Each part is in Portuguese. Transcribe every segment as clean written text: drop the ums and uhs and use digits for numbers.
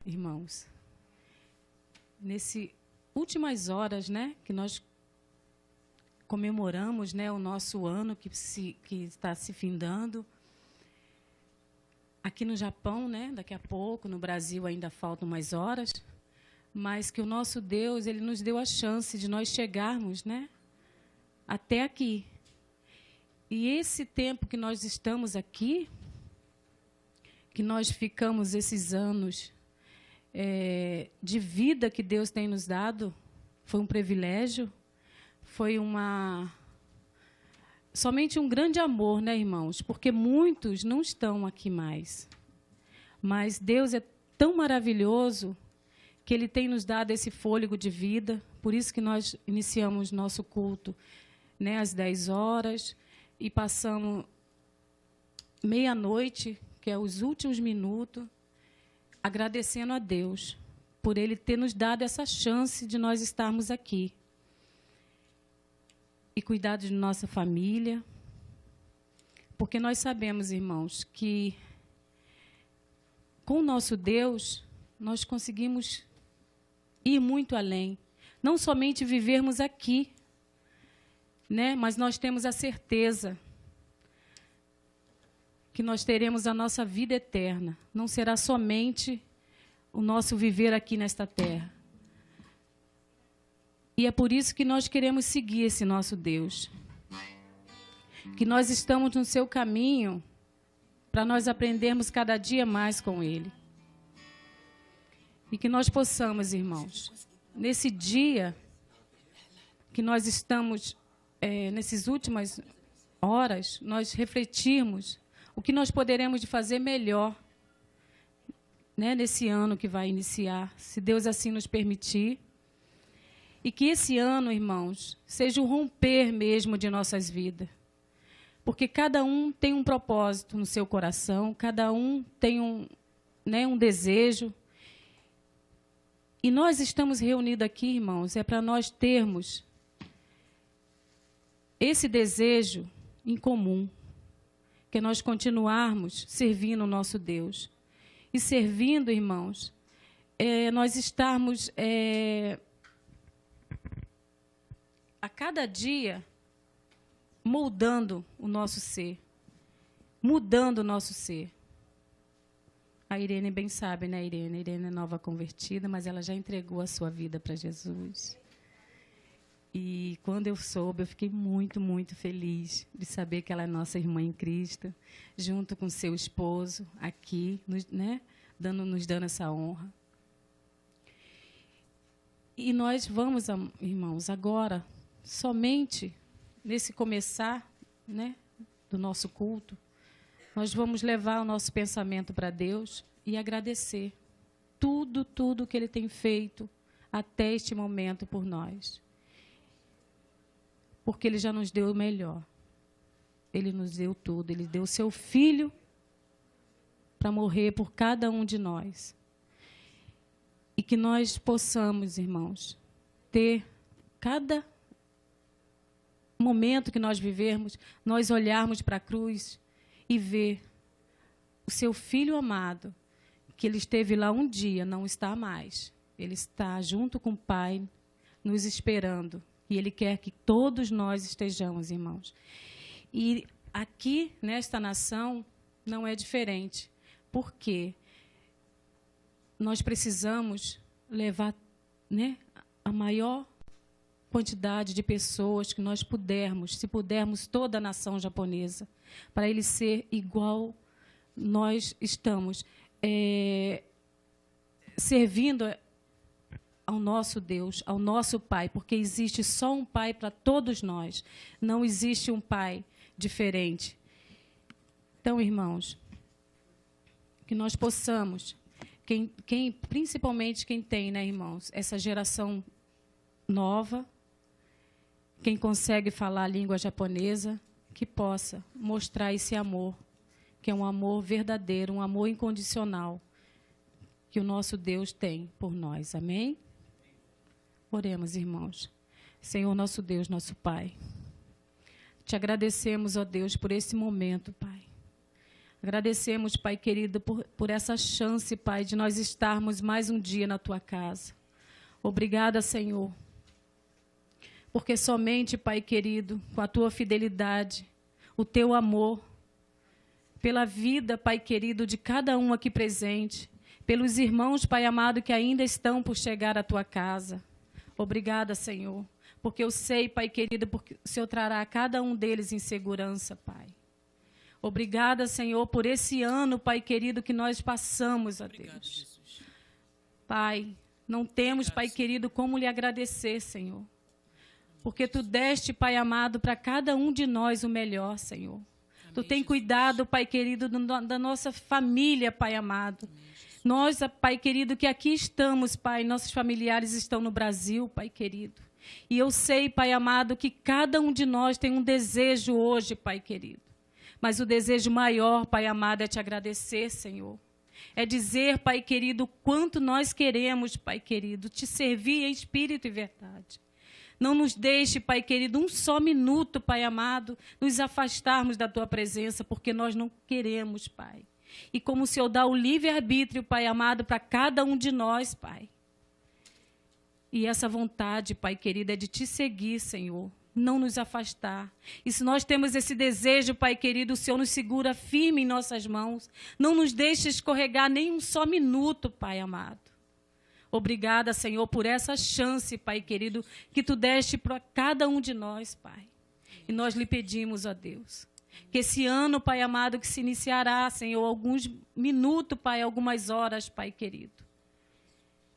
irmãos, nessas últimas horas, né, que nós comemoramos, né, o nosso ano que está se findando. Aqui no Japão, né, daqui a pouco, no Brasil ainda faltam umas horas, mas que o nosso Deus, ele nos deu a chance de nós chegarmos, né, até aqui. E esse tempo que nós estamos aqui, que nós ficamos esses anos de vida que Deus tem nos dado, foi um privilégio, foi somente um grande amor, né, irmãos? Porque muitos não estão aqui mais. Mas Deus é tão maravilhoso que Ele tem nos dado esse fôlego de vida. Por isso que nós iniciamos nosso culto, né, às 10 horas e passamos meia-noite, que é os últimos minutos, agradecendo a Deus por Ele ter nos dado essa chance de nós estarmos aqui. E cuidar de nossa família, porque nós sabemos, irmãos, que com o nosso Deus, nós conseguimos ir muito além. Não somente vivermos aqui, né, mas nós temos a certeza que nós teremos a nossa vida eterna. Não será somente o nosso viver aqui nesta terra. E é por isso que nós queremos seguir esse nosso Deus. Que nós estamos no seu caminho para nós aprendermos cada dia mais com Ele. E que nós possamos, irmãos, nesse dia que nós estamos, nessas últimas horas, nós refletirmos o que nós poderemos fazer melhor, né, nesse ano que vai iniciar, se Deus assim nos permitir. E que esse ano, irmãos, seja o romper mesmo de nossas vidas. Porque cada um tem um propósito no seu coração, cada um tem um desejo. E nós estamos reunidos aqui, irmãos, é para nós termos esse desejo em comum, que é nós continuarmos servindo o nosso Deus. E servindo, irmãos, nós estarmos... a cada dia, moldando o nosso ser, mudando o nosso ser. A Irene bem sabe, né, Irene? A Irene é nova convertida, mas ela já entregou a sua vida para Jesus. E quando eu soube, eu fiquei muito, muito feliz de saber que ela é nossa irmã em Cristo, junto com seu esposo, aqui, né, nos dando essa honra. E nós vamos, irmãos, agora... somente nesse começar, né, do nosso culto, nós vamos levar o nosso pensamento para Deus e agradecer tudo que Ele tem feito até este momento por nós. Porque Ele já nos deu o melhor. Ele nos deu tudo. Ele deu o seu Filho para morrer por cada um de nós. E que nós possamos, irmãos, ter cada momento que nós vivermos, nós olharmos para a cruz e ver o seu Filho amado, que Ele esteve lá um dia, não está mais. Ele está junto com o Pai, nos esperando. E Ele quer que todos nós estejamos, irmãos. E aqui, nesta nação, não é diferente. Porque nós precisamos levar, né, a maior quantidade de pessoas que nós pudermos, se pudermos, toda a nação japonesa, para ele ser igual nós estamos, servindo ao nosso Deus, ao nosso Pai, porque existe só um Pai para todos nós, não existe um Pai diferente. Então, irmãos, que nós possamos, principalmente quem tem, né, irmãos, essa geração nova, quem consegue falar a língua japonesa, que possa mostrar esse amor, que é um amor verdadeiro, um amor incondicional, que o nosso Deus tem por nós. Amém? Oremos, irmãos. Senhor, nosso Deus, nosso Pai, te agradecemos, ó Deus, por esse momento, Pai. Agradecemos, Pai querido, por essa chance, Pai, de nós estarmos mais um dia na Tua casa. Obrigada, Senhor, porque somente, Pai querido, com a Tua fidelidade, o Teu amor, pela vida, Pai querido, de cada um aqui presente, pelos irmãos, Pai amado, que ainda estão por chegar à Tua casa. Obrigada, Senhor, porque eu sei, Pai querido, porque o Senhor trará a cada um deles em segurança, Pai. Obrigada, Senhor, por esse ano, Pai querido, que nós passamos, ó Deus. Pai, não temos, Pai querido, como lhe agradecer, Senhor. Porque Tu deste, Pai amado, para cada um de nós o melhor, Senhor. Tu tem cuidado, Pai querido, da nossa família, Pai amado. Nós, Pai querido, que aqui estamos, Pai, nossos familiares estão no Brasil, Pai querido. E eu sei, Pai amado, que cada um de nós tem um desejo hoje, Pai querido. Mas o desejo maior, Pai amado, é Te agradecer, Senhor. É dizer, Pai querido, o quanto nós queremos, Pai querido, Te servir em espírito e verdade. Não nos deixe, Pai querido, um só minuto, Pai amado, nos afastarmos da Tua presença, porque nós não queremos, Pai. E como o Senhor dá o livre-arbítrio, Pai amado, para cada um de nós, Pai. E essa vontade, Pai querido, é de Te seguir, Senhor. Não nos afastar. E se nós temos esse desejo, Pai querido, o Senhor nos segura firme em nossas mãos. Não nos deixe escorregar nem um só minuto, Pai amado. Obrigada, Senhor, por essa chance, Pai querido, que Tu deste para cada um de nós, Pai. E nós lhe pedimos, ó Deus, que esse ano, Pai amado, que se iniciará, Senhor, alguns minutos, Pai, algumas horas, Pai querido.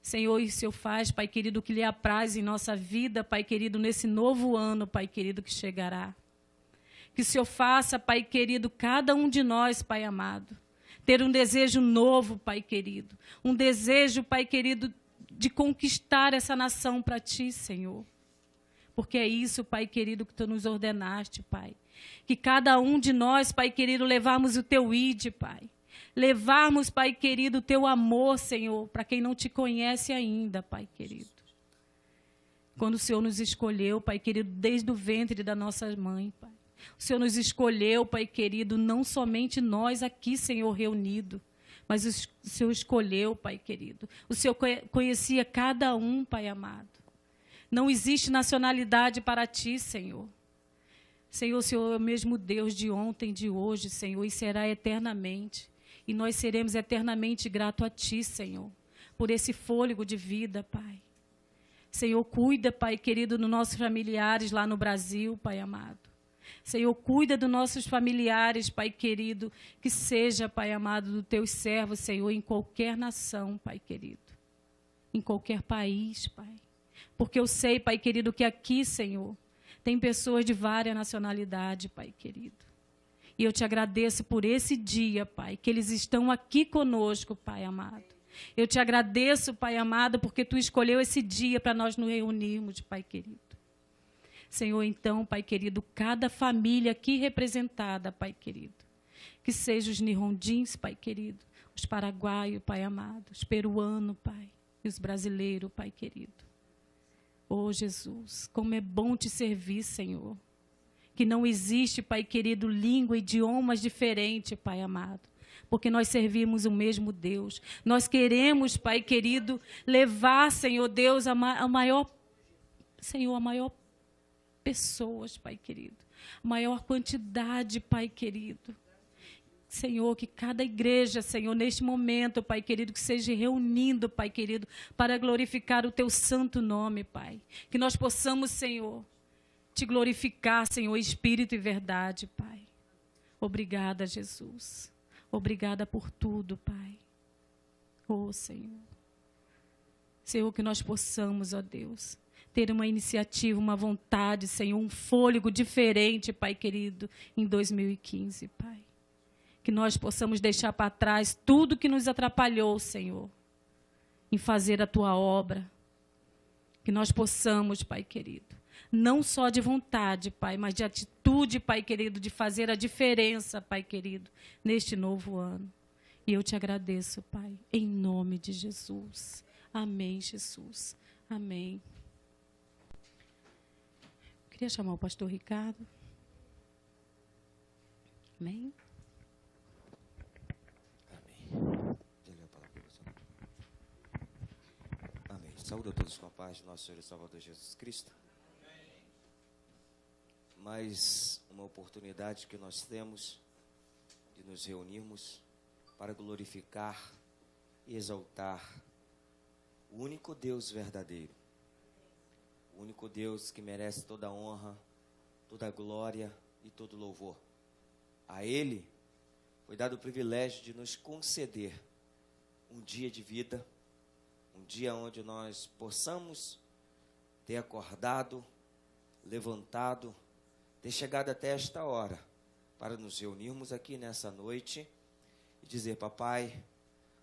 Senhor, e o Senhor faz, Pai querido, o que lhe apraz em nossa vida, Pai querido, nesse novo ano, Pai querido, que chegará. Que o Senhor faça, Pai querido, cada um de nós, Pai amado, ter um desejo novo, Pai querido. Um desejo, Pai querido, de conquistar essa nação para Ti, Senhor. Porque é isso, Pai querido, que Tu nos ordenaste, Pai. Que cada um de nós, Pai querido, levarmos o Teu ide, Pai. Levarmos, Pai querido, o Teu amor, Senhor, para quem não Te conhece ainda, Pai querido. Quando o Senhor nos escolheu, Pai querido, desde o ventre da nossa mãe, Pai. O Senhor nos escolheu, Pai querido, não somente nós aqui, Senhor, reunidos, mas o Senhor escolheu, Pai querido. O Senhor conhecia cada um, Pai amado. Não existe nacionalidade para Ti, Senhor. Senhor, o Senhor é o mesmo Deus de ontem, de hoje, Senhor, e será eternamente. E nós seremos eternamente gratos a Ti, Senhor, por esse fôlego de vida, Pai. Senhor, cuida, Pai querido, dos nossos familiares lá no Brasil, Pai amado. Senhor, cuida dos nossos familiares, Pai querido, que seja, Pai amado, dos Teus servos, Senhor, em qualquer nação, Pai querido. Em qualquer país, Pai. Porque eu sei, Pai querido, que aqui, Senhor, tem pessoas de várias nacionalidades, Pai querido. E eu Te agradeço por esse dia, Pai, que eles estão aqui conosco, Pai amado. Eu Te agradeço, Pai amado, porque Tu escolheu esse dia para nós nos reunirmos, Pai querido. Senhor, então, Pai querido, cada família aqui representada, Pai querido, que seja os nirondins, Pai querido, os paraguaios, Pai amado, os peruanos, Pai, e os brasileiros, Pai querido. Oh, Jesus, como é bom Te servir, Senhor. Que não existe, Pai querido, língua, idiomas diferentes, Pai amado. Porque nós servimos o mesmo Deus. Nós queremos, Pai querido, levar, Senhor Deus, a maior pessoas, Pai querido. A maior quantidade, Pai querido. Senhor, que cada igreja, Senhor, neste momento, Pai querido, que seja reunindo, Pai querido, para glorificar o Teu santo nome, Pai. Que nós possamos, Senhor, Te glorificar, Senhor, espírito e verdade, Pai. Obrigada, Jesus. Obrigada por tudo, Pai. Oh, Senhor. Senhor, que nós possamos, ó Deus, ter uma iniciativa, uma vontade, Senhor, um fôlego diferente, Pai querido, em 2015, Pai. Que nós possamos deixar para trás tudo que nos atrapalhou, Senhor, em fazer a Tua obra. Que nós possamos, Pai querido, não só de vontade, Pai, mas de atitude, Pai querido, de fazer a diferença, Pai querido, neste novo ano. E eu Te agradeço, Pai, em nome de Jesus. Amém, Jesus. Amém. Queria chamar o pastor Ricardo. Amém. Saúde a todos com a paz de nosso Senhor e Salvador Jesus Cristo. Mais uma oportunidade que nós temos de nos reunirmos para glorificar e exaltar o único Deus verdadeiro, o único Deus que merece toda a honra, toda a glória e todo o louvor. A Ele foi dado o privilégio de nos conceder um dia de vida, um dia onde nós possamos ter acordado, levantado, ter chegado até esta hora, para nos reunirmos aqui nessa noite e dizer: papai,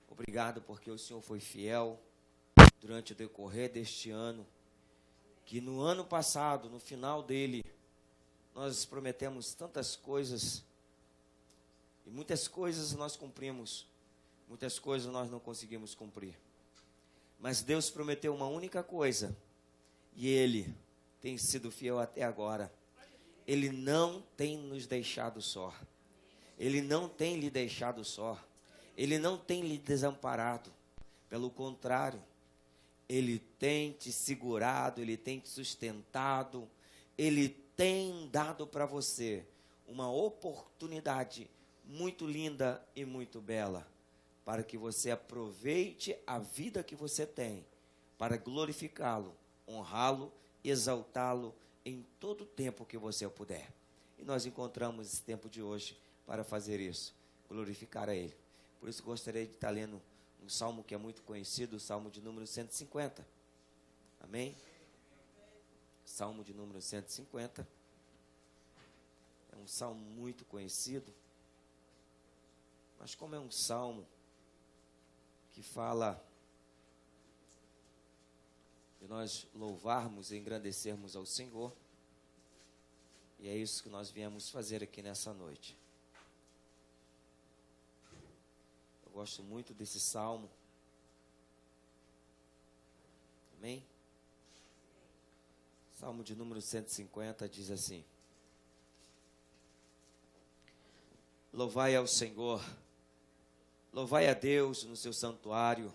obrigado porque o Senhor foi fiel durante o decorrer deste ano, que no ano passado, no final dele, nós prometemos tantas coisas, e muitas coisas nós cumprimos, muitas coisas nós não conseguimos cumprir. Mas Deus prometeu uma única coisa, e Ele tem sido fiel até agora. Ele não tem nos deixado só. Ele não tem lhe deixado só. Ele não tem lhe desamparado. Pelo contrário, Ele tem te segurado, Ele tem te sustentado, Ele tem dado para você uma oportunidade muito linda e muito bela, para que você aproveite a vida que você tem, para glorificá-lo, honrá-lo, exaltá-lo em todo o tempo que você puder. E nós encontramos esse tempo de hoje para fazer isso, glorificar a Ele. Por isso gostaria de estar lendo um salmo que é muito conhecido, o salmo de número 150. Amém? Salmo de número 150. É um salmo muito conhecido, mas como é um salmo que fala de nós louvarmos e engrandecermos ao Senhor, e é isso que nós viemos fazer aqui nessa noite. Eu gosto muito desse salmo. Amém? Salmo de número 150 diz assim: louvai ao Senhor, louvai a Deus no seu santuário,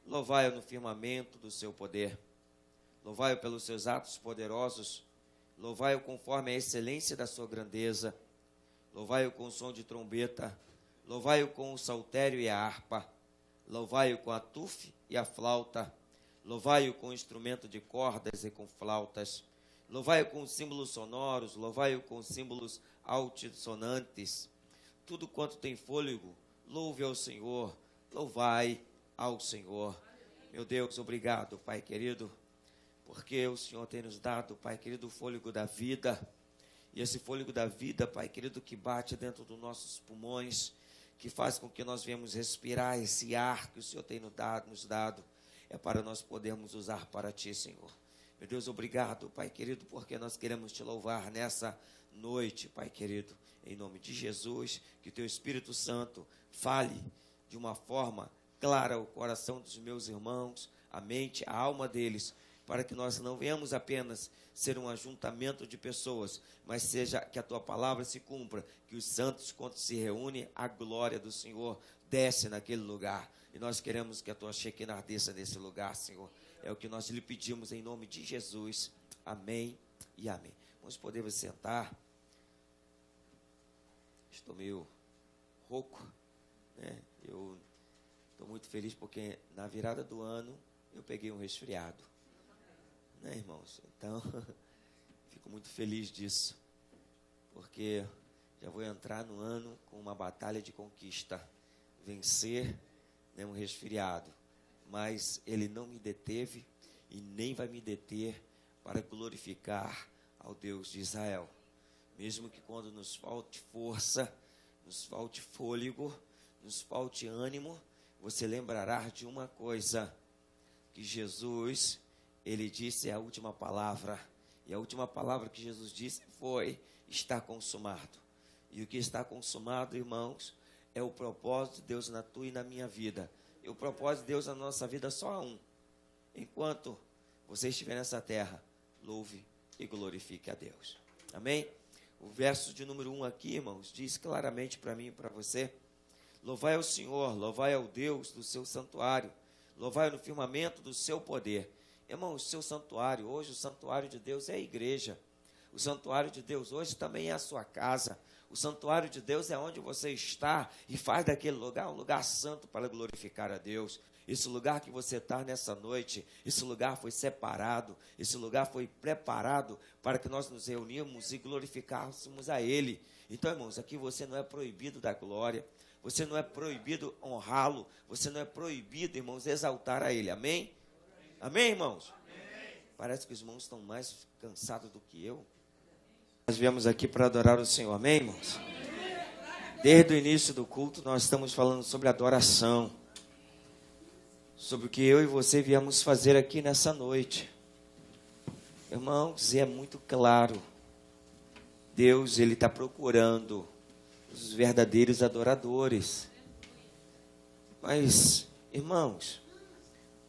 louvai-o no firmamento do seu poder, louvai-o pelos seus atos poderosos, louvai-o conforme a excelência da sua grandeza, louvai-o com o som de trombeta, louvai-o com o saltério e a harpa, louvai-o com a tufe e a flauta, louvai-o com instrumento de cordas e com flautas, louvai-o com símbolos sonoros, louvai-o com símbolos altissonantes. Tudo quanto tem fôlego, louve ao Senhor, louvai ao Senhor. Meu Deus, obrigado, Pai querido, porque o Senhor tem nos dado, Pai querido, o fôlego da vida. E esse fôlego da vida, Pai querido, que bate dentro dos nossos pulmões, que faz com que nós venhamos respirar esse ar que o Senhor tem nos dado, é para nós podermos usar para Ti, Senhor. Meu Deus, obrigado, Pai querido, porque nós queremos Te louvar nessa noite, Pai querido. Em nome de Jesus, que Teu Espírito Santo fale de uma forma clara o coração dos meus irmãos, a mente, a alma deles, para que nós não venhamos apenas ser um ajuntamento de pessoas, mas seja que a Tua palavra se cumpra, que os santos, quando se reúnem, a glória do Senhor desce naquele lugar. E nós queremos que a Tua Shekinah desça nesse lugar, Senhor. É o que nós lhe pedimos em nome de Jesus. Amém e amém. Vamos poder sentar. Estou meio rouco, né? Eu estou muito feliz porque na virada do ano eu peguei um resfriado, né, irmãos? Então, fico muito feliz disso, porque já vou entrar no ano com uma batalha de conquista, vencer, né, um resfriado, mas ele não me deteve e nem vai me deter para glorificar ao Deus de Israel. Mesmo que quando nos falte força, nos falte fôlego, nos falte ânimo, você lembrará de uma coisa, que Jesus, Ele disse a última palavra, e a última palavra que Jesus disse foi: está consumado. E o que está consumado, irmãos, é o propósito de Deus na tua e na minha vida. E o propósito de Deus na nossa vida só há um. Enquanto você estiver nessa terra, louve e glorifique a Deus. Amém? O verso de número 1 aqui, irmãos, diz claramente para mim e para você: louvai ao Senhor, louvai ao Deus do seu santuário, Louvai no firmamento do seu poder. Irmão, o seu santuário, hoje o santuário de Deus é a igreja. O santuário de Deus hoje também é a sua casa. O santuário de Deus é onde você está e faz daquele lugar um lugar santo para glorificar a Deus. Esse lugar que você está nessa noite, esse lugar foi separado, esse lugar foi preparado para que nós nos reunirmos e glorificássemos a Ele. Então, irmãos, aqui você não é proibido da glória, você não é proibido honrá-lo, você não é proibido, irmãos, exaltar a Ele. Amém? Amém, irmãos? Amém. Parece que os irmãos estão mais cansados do que eu. Nós viemos aqui para adorar o Senhor. Amém, irmãos? Desde o início do culto, nós estamos falando sobre adoração. Sobre o que eu e você viemos fazer aqui nessa noite. Irmãos, é muito claro. Deus, Ele está procurando os verdadeiros adoradores. Mas, irmãos,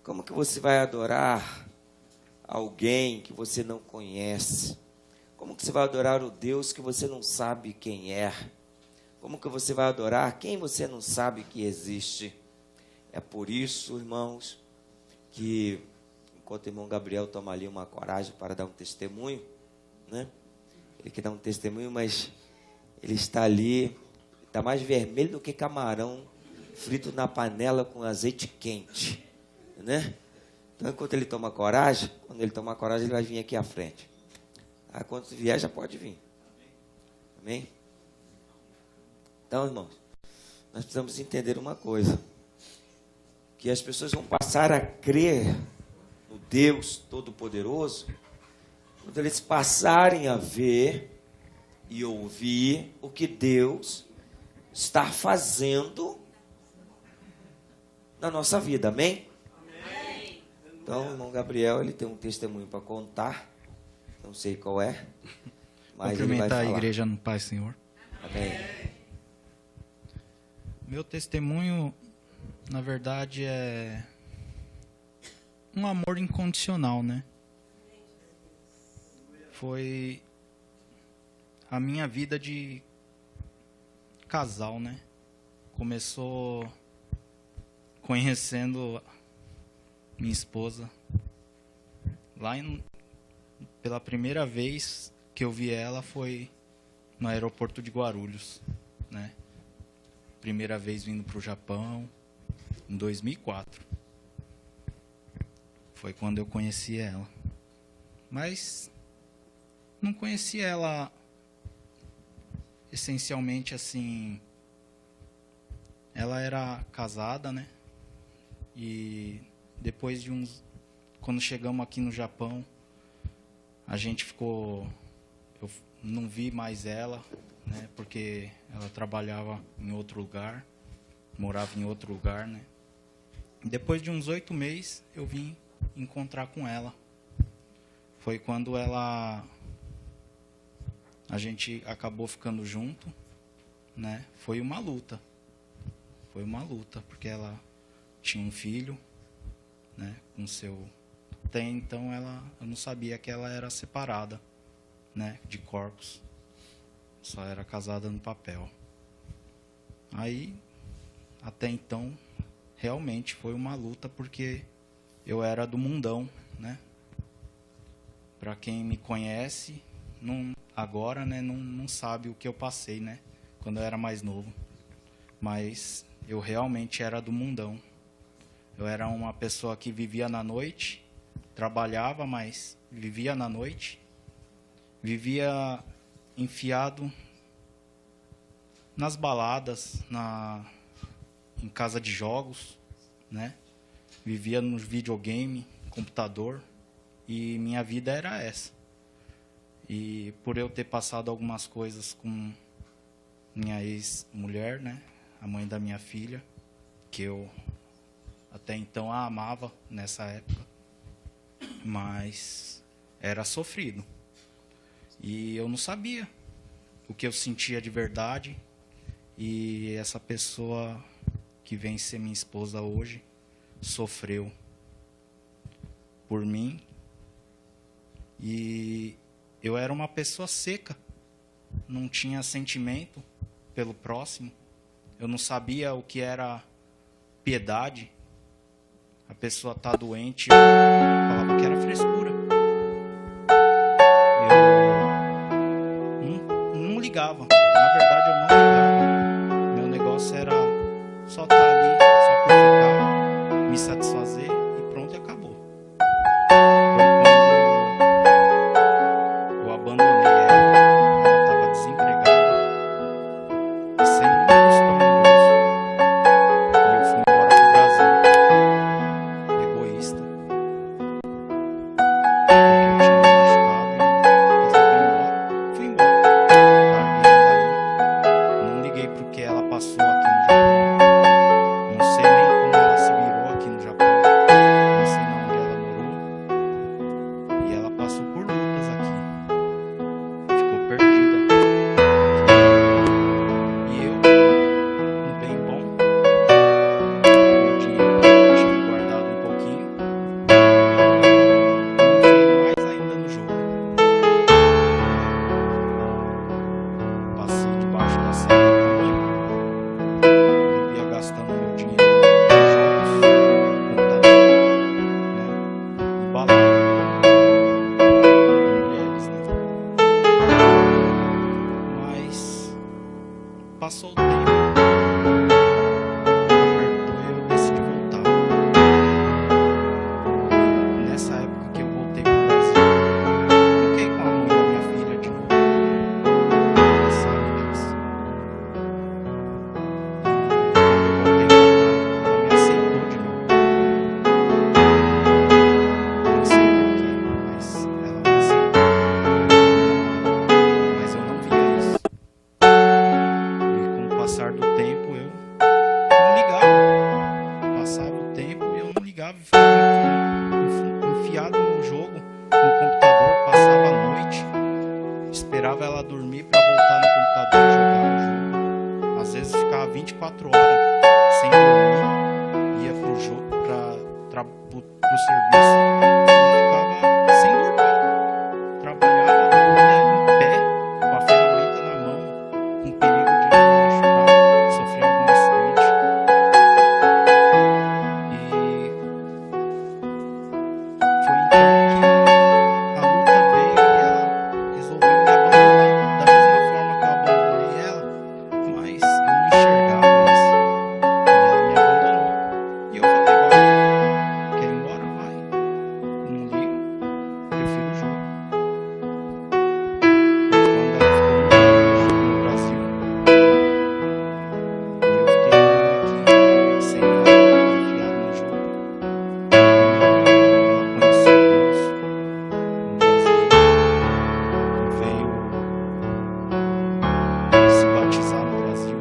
como que você vai adorar alguém que você não conhece? Como que você vai adorar o Deus que você não sabe quem é? Como que você vai adorar quem você não sabe que existe? É por isso, irmãos, que enquanto o irmão Gabriel toma ali uma coragem para dar um testemunho, né? Ele quer dar um testemunho, mas ele está ali, está mais vermelho do que camarão frito na panela com azeite quente, né? Então, enquanto ele toma coragem, quando ele tomar coragem, ele vai vir aqui à frente. Aí, quando vier, já pode vir. Amém? Então, irmãos, nós precisamos entender uma coisa. Que as pessoas vão passar a crer no Deus Todo-Poderoso quando eles passarem a ver e ouvir o que Deus está fazendo na nossa vida. Amém? Amém. Então, o irmão Gabriel, ele tem um testemunho para contar. Não sei qual é, mas ele vai falar. Cumprimentar a igreja no Pai, Senhor. Amém. Meu testemunho, na verdade, é um amor incondicional, né? Foi a minha vida de casal, né? Começou conhecendo minha esposa. Pela primeira vez que eu vi ela foi no aeroporto de Guarulhos, né? Primeira vez vindo para o Japão, em 2004. Foi quando eu conheci ela. Mas não conheci ela essencialmente assim. Ela era casada, né? E depois de quando chegamos aqui no Japão, a gente ficou... Eu não vi mais ela, né? Porque ela trabalhava em outro lugar, morava em outro lugar, né? Depois de uns 8 meses, eu vim encontrar com ela. Foi quando a gente acabou ficando junto, né? Foi uma luta, porque ela tinha um filho, né? Com seu... Até então, eu não sabia que ela era separada, né? De corpos. Só era casada no papel. Aí, até então, realmente foi uma luta, porque eu era do mundão, né? Para quem me conhece, agora, né, não sabe o que eu passei, né? Quando eu era mais novo. Mas eu realmente era do mundão. Eu era uma pessoa que vivia na noite, trabalhava, mas vivia na noite. Vivia enfiado nas baladas, em casa de jogos, né? Vivia no videogame, computador, e minha vida era essa. E por eu ter passado algumas coisas com minha ex-mulher, né? A mãe da minha filha, que eu até então a amava nessa época, mas era sofrido. E eu não sabia o que eu sentia de verdade. E essa pessoa que vem ser minha esposa hoje sofreu por mim. E eu era uma pessoa seca, não tinha sentimento pelo próximo. Eu não sabia o que era piedade. a pessoa tá doente, eu falava que era frescura. Eu não ligava. Na verdade, eu não ligava. Meu negócio era só estar ali, só por ficar, me satisfazer e pronto, e acabou. Foi quando eu abandonei ela. Ela estava desempregada, sem um tostão no bolso. E eu fui embora pro Brasil, egoísta. Porque eu tinha me machucado e resolvi ir embora. Fui embora. Larguei ela aí. Não liguei pro que ela passou aqui no Japão. Não sei nem como ela se virou aqui no Japão. Não sei nem onde ela morou. E ela passou por lutas aqui. Ficou perdida. E eu, no bem bom, o dinheiro que eu tinha guardado um pouquinho, não veio mais ainda no jogo. Passei debaixo da serra também. Vivia gastando meu dinheiro em jogos, computador, em balada, em mulheres, Mas passou o tempo, apertou e eu decidi voltar. Nessa época que eu voltei pro Brasil, fiquei com a mãe da minha filha de novo. Graças a Deus. Quando eu voltei pra cá, ela me aceitou de novo. Não sei porquê, mas ela me aceitou. Mas eu não via isso. E com o passar do tempo eu não ligava. Passava o tempo e eu não ligava. E ficava enfiado no jogo, no computador. Passava a noite. Esperava ela dormir para voltar no computador e jogar o jogo. Às vezes ficava 24 horas sem dormir. Ia pro jogo, pro serviço. E ficava sem dormir. Trabalhava, dormia em pé, com a ferramenta na mão, com perigo de me machucar, sofrer algum acidente. E foi então que a luta veio e ela resolveu me abandonar. Da mesma forma que eu abandonei ela, mas eu não enxergava isso. E ela me abandonou. E eu falei, agora, quer ir embora? Vai. Não ligo, prefiro o jogo. Quando ela ficou no Brasil, e eu fiquei aqui, sem nada, enfiado no jogo. Ela conheceu Deus no Brasil, veio se batizar no Brasil,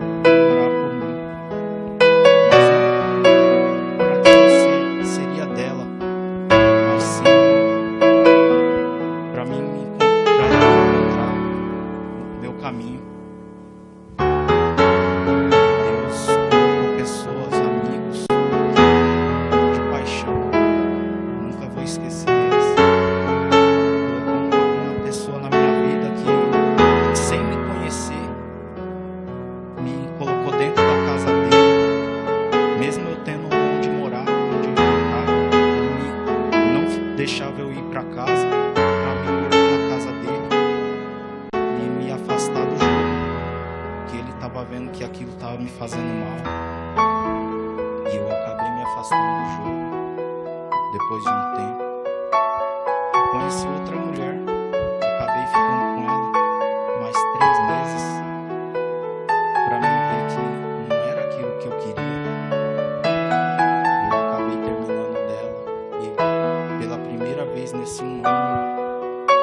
orar por mim. Mas não para que você seria dela, mas sim para mim me encontrar o meu caminho. Deus colocou pessoas, amigos de paixão. Nunca vou esquecer eles. Colocou uma pessoa na minha vida que, sem me conhecer, me colocou dentro da casa dele. Mesmo eu tendo onde morar, onde ficar, ele não deixava eu ir para casa, para mim ir na casa dele e me afastar do jogo, que ele estava vendo que aquilo estava me fazendo mal. E eu acabei me afastando do jogo depois de um tempo. Eu conheci outra mulher, acabei ficando com ela mais 3 meses, para mim ver que não era aquilo que eu queria. Eu acabei terminando dela e pela primeira vez nesse 1 ano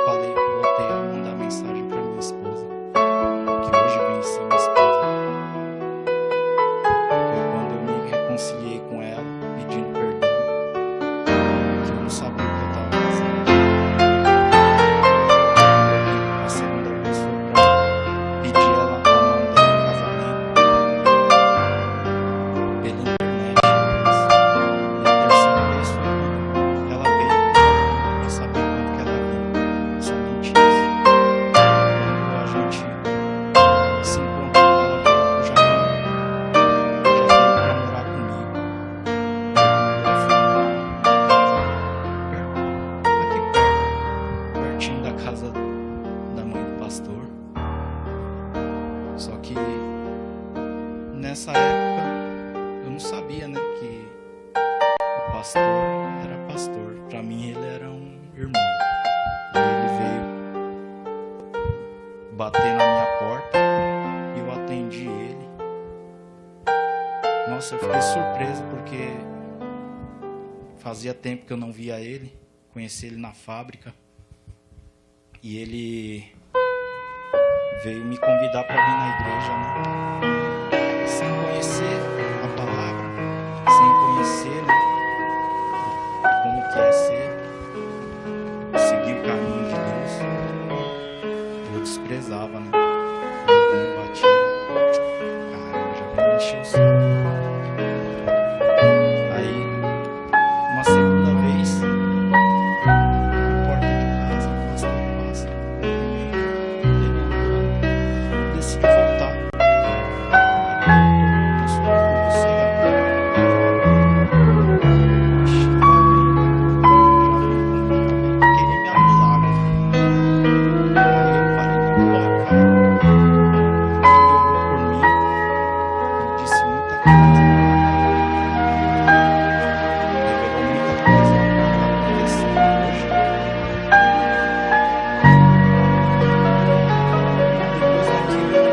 voltei a mandar mensagem para minha esposa, que hoje vem ser minha esposa. Foi quando eu me reconciliei com ela, pedindo perdão, que eu não sabia o que eu estava fazendo. né, que o pastor era pastor. Para mim ele era um irmão. E ele veio bater na minha porta e eu atendi ele. Nossa, eu fiquei surpreso porque fazia tempo que eu não via ele. Conheci ele na fábrica. E ele veio me convidar para vir na igreja, né? Sem conhecer a palavra, sem conhecer, né, como que é seguir o caminho de Deus. Eu desprezava, né? Eu batia. Caramba, já veio me encher o saco. Aí, uma segunda vez, porta de casa, o pastor passa, ele andando, decidi voltar. Eu sou com você, queria me anular, né? Aí eu parei de colocar. Ele orou por mim, ele disse muita coisa, revelou muita coisa que está acontecendo hoje. Depois daquilo, fazia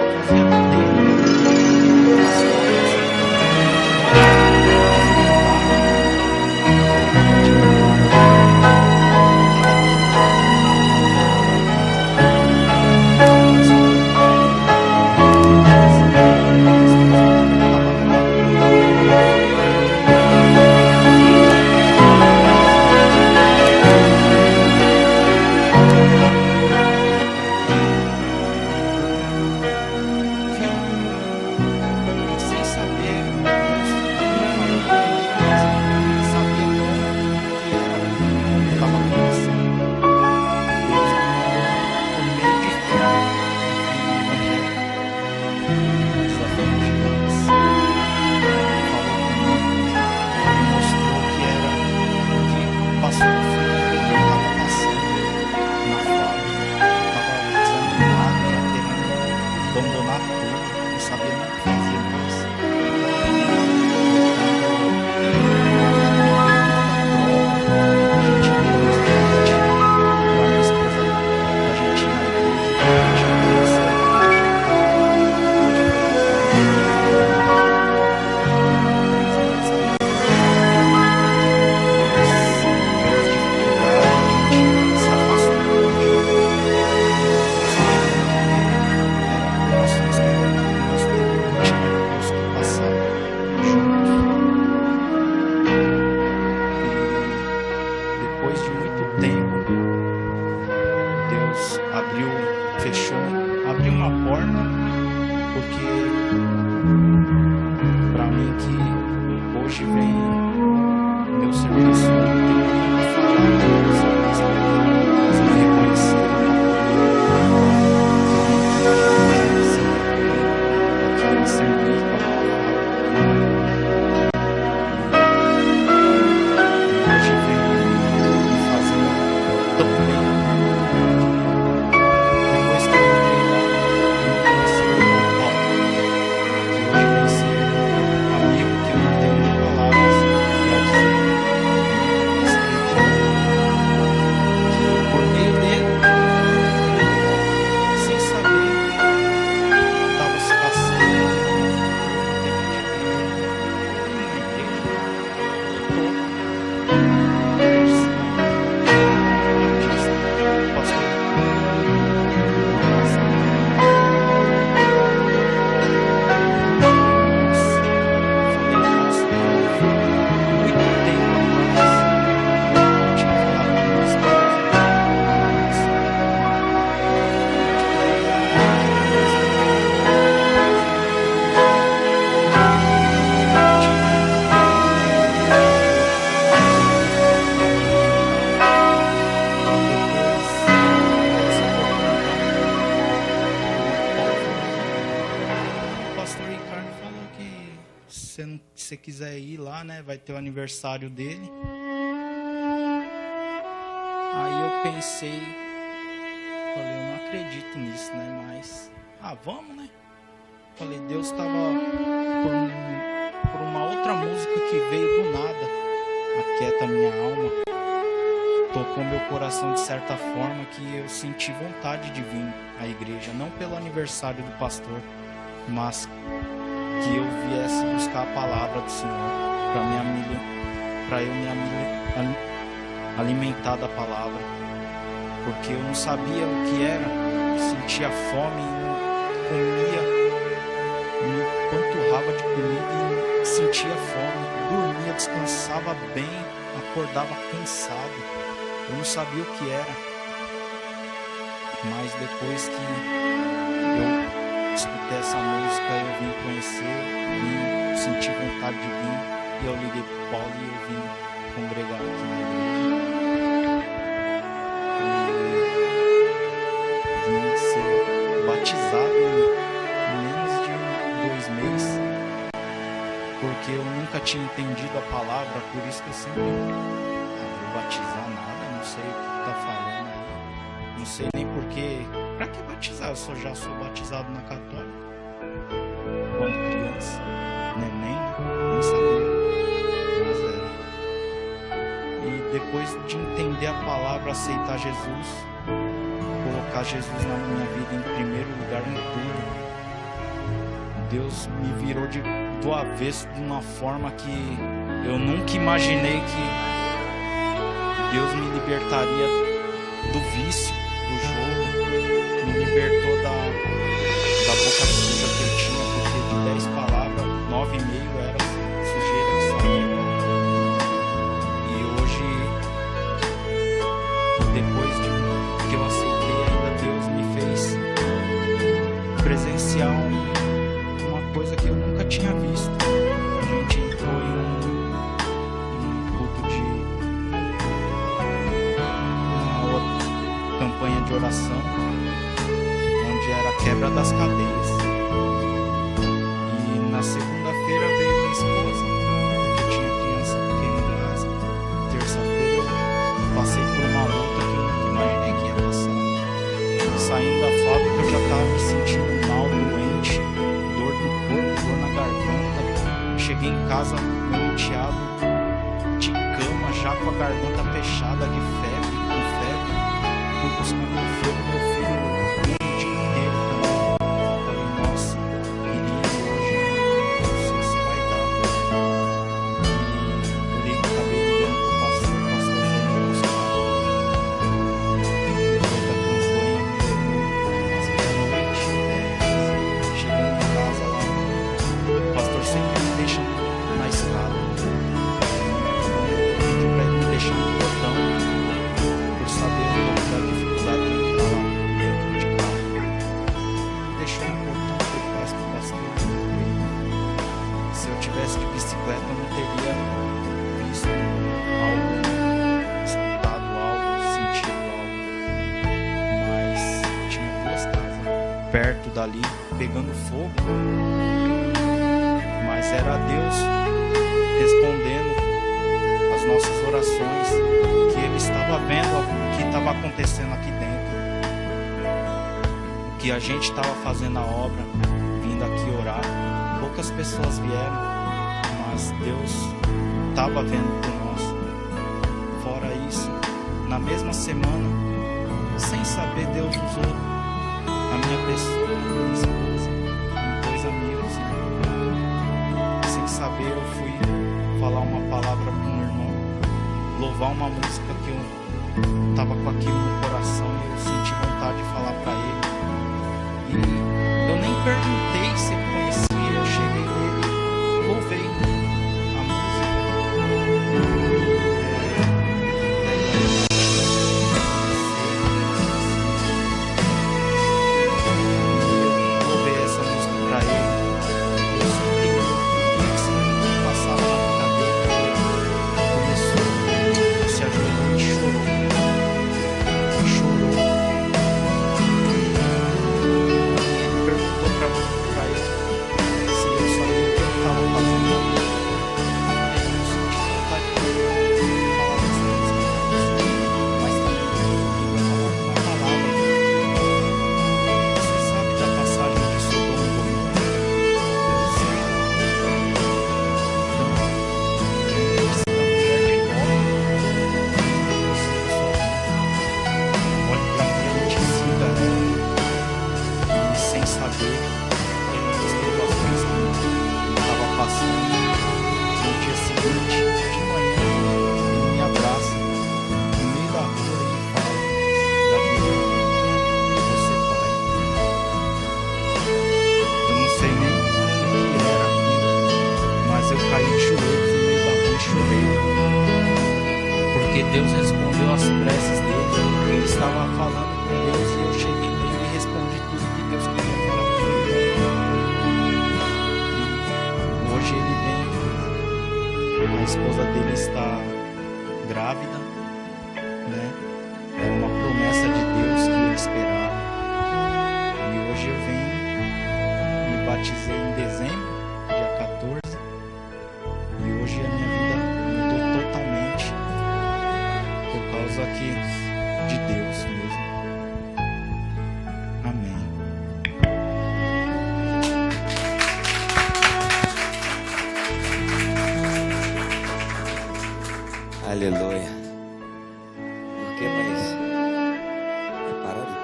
tempo sem saber, sabia como que estava acontecendo. Deus me mandou por meio de fé, desafio de Deus. Falou comigo, me mostrou que era o que passou por eu estava passando na fábrica. Estava desanimado, já querendo abandonar tudo, não sabia nem o que fazer mais. Depois de muito tempo, Deus abriu uma porta, porque para mim que hoje vem meu serviço, não tem muito o que falar, meu serviço, mas reconhecer aqui servir com a palavra. Hoje vem me fazendo tão bem. Depois que eu entrei lá, eu conheci o irmão Paulo, que hoje vem ser amigo, que eu não tenho nem palavras para dizer. Que por meio dele, sem saber, estava se passando. Tem uma igreja, o pastor Ricardo falou que se você quiser ir lá, né, vai ter o aniversário dele. Aí eu pensei, falei, eu não acredito nisso, né, mas vamos, né? Falei, Deus estava por uma outra música que veio do nada, Aquieta Minha Alma, tocou meu coração de certa forma que eu senti vontade de vir à igreja, não pelo aniversário do pastor, mas que eu viesse buscar a palavra do Senhor, para eu me alimentar da palavra, porque eu não sabia o que era, eu sentia fome e não comia, me panturrava de comida e sentia fome, dormia, descansava bem, acordava cansado, eu não sabia o que era, mas depois que eu escutei essa música, eu vim conhecer, vim sentir vontade de vir, e eu liguei pro Paulo e eu vim congregar aqui na igreja. E vim ser batizado em menos de 2 meses, porque eu nunca tinha entendido a palavra, por isso que eu sempre vou batizar nada, não sei o que tá falando aí, não sei nem porquê. Pra que batizar? Eu já sou batizado na católica quando criança, neném, nem sabia, mas era. E depois de entender a palavra, aceitar Jesus, colocar Jesus na minha vida em primeiro lugar em tudo, Deus me virou do avesso de uma forma que eu nunca imaginei que Deus me libertaria do vício do jogo, me libertou da boca suja que eu tinha, porque de 10 palavras, 9,5 era sujeira que saía. E hoje, depois de que eu aceitei, ainda Deus me fez presenciar uma coisa que eu nunca tinha visto. A gente entrou em um culto de uma outra campanha de oração, onde era a quebra das cadeias. E na segunda-feira veio minha esposa, que eu tinha criança pequena em casa. Terça-feira eu passei por uma luta que eu nunca imaginei que ia passar. Saindo da fábrica eu já estava me sentindo mal, doente, dor do corpo, dor na garganta. Cheguei em casa, meu enteado de cama, já com a garganta fechada, de febre, com febre. Fui buscando o fogo, meu filho o dia inteiro também. Falei, nossa, queria hoje, não sei se vai dar. E acabei ligando pro pastor, o pastor foi me buscar. Depois da campanha, me levou às meia-noite, chegando em casa lá, o pastor sempre me deixa na escada. Pedi pra ele me deixar no portão, por saber um pouco da dificuldade de entrar lá dentro de carro. Me deixou no portão, eu peço pro pastor. Se eu tivesse de bicicleta, eu não teria visto algo, escutado algo, sentido algo. Mas tinha 2 casas perto dali, pegando fogo. Mas era Deus respondendo as nossas orações, que Ele estava vendo o que estava acontecendo aqui dentro, que a gente estava fazendo a obra, vindo aqui orar. Poucas pessoas vieram, mas Deus estava vendo por nós. Fora isso, na mesma semana, sem saber, Deus usou a minha pessoa, a minha esposa, e 2 amigos. Sem saber, eu fui falar uma palavra para um irmão, louvar uma música que eu estava com aquilo no coração e eu senti vontade de falar para ele. E eu nem perguntei se ele conhecia, eu cheguei nele, louvei a música. Eu louvei essa música para ele. Eu senti que esse menino passava na boca dele, começou a se ajoelhar e chorou. Perguntou para porque Deus respondeu as preces dele. Ele estava falando com Deus e eu cheguei nele e respondi tudo que Deus queria falar com ele. E hoje ele vem, a esposa dele está grávida, né? Era uma promessa de Deus que ele esperava. E hoje eu venho, me batizei em dezembro, dia 14. E hoje a minha vida mudou totalmente por causa aqui de Deus mesmo. Amém. Aleluia. Porque, mas repararam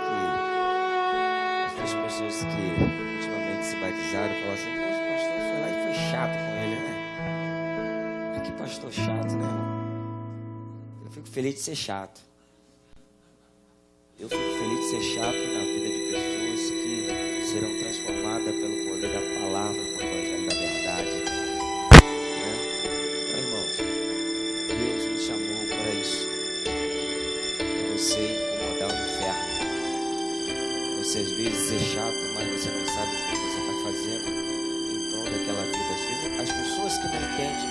que as pessoas que ultimamente se batizaram falam assim: "Poxa, o pastor foi lá e foi chato com ele, né?" Mas que pastor chato, né? Eu fico feliz de ser chato. Eu fico feliz de ser chato na vida de pessoas que serão transformadas pelo poder da palavra, pelo evangelho da verdade. Né? Então, irmãos, Deus me chamou para isso. Para você incomodar o inferno. Você às vezes é chato, mas você não sabe o que você está fazendo em prol daquela vida. Às vezes as pessoas que não entendem,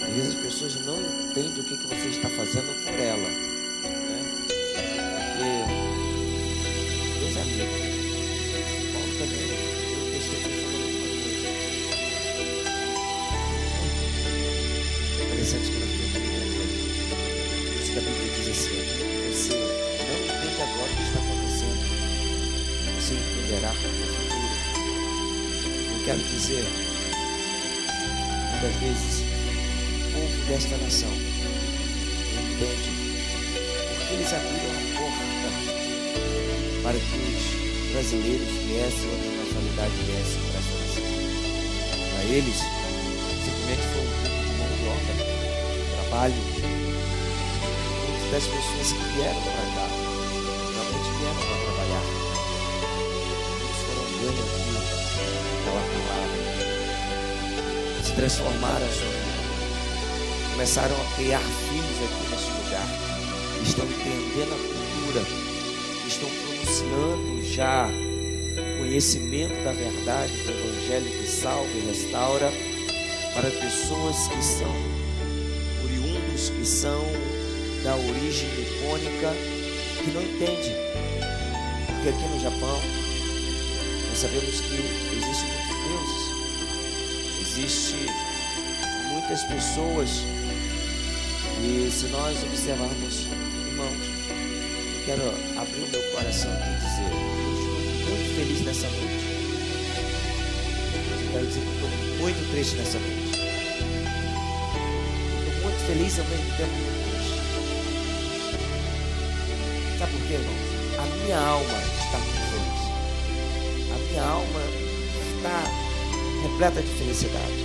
às vezes as pessoas não entendem o que você está fazendo por ela. Deus é amigo. Paulo também, eu testemunho falando a mesma coisa. Interessante que nós temos que entender. Por isso que a Bíblia diz assim: aquilo que você não entende agora o que está acontecendo, você entenderá no futuro. Eu quero dizer, muitas vezes, o povo desta nação não entende porque eles abriram a porta para que os brasileiros viessem, outra nacionalidade viessem para essa nação. Para eles, simplesmente foi um tipo de mão de obra, de trabalho. Muitas das pessoas que vieram para cá, realmente vieram para trabalhar. Muitos foram ganhos aqui pela palavra. Se transformaram a sua vida. Começaram a criar filhos aqui nesse lugar. Estão entendendo a cultura. Estão pronunciando já conhecimento da verdade, do evangelho que salva e restaura, para pessoas que são oriundos, que são da origem nipônica, que não entendem. Porque aqui no Japão nós sabemos que existem muitos deuses, existem muitas pessoas, e se nós observarmos, irmãos, quero abrir o meu coração aqui e dizer: eu estou muito feliz nessa noite. Eu quero dizer que eu estou muito triste nessa noite. Estou muito feliz e ao mesmo tempo muito triste. Sabe por quê, irmãos? A minha alma está muito feliz. A minha alma está repleta de felicidade.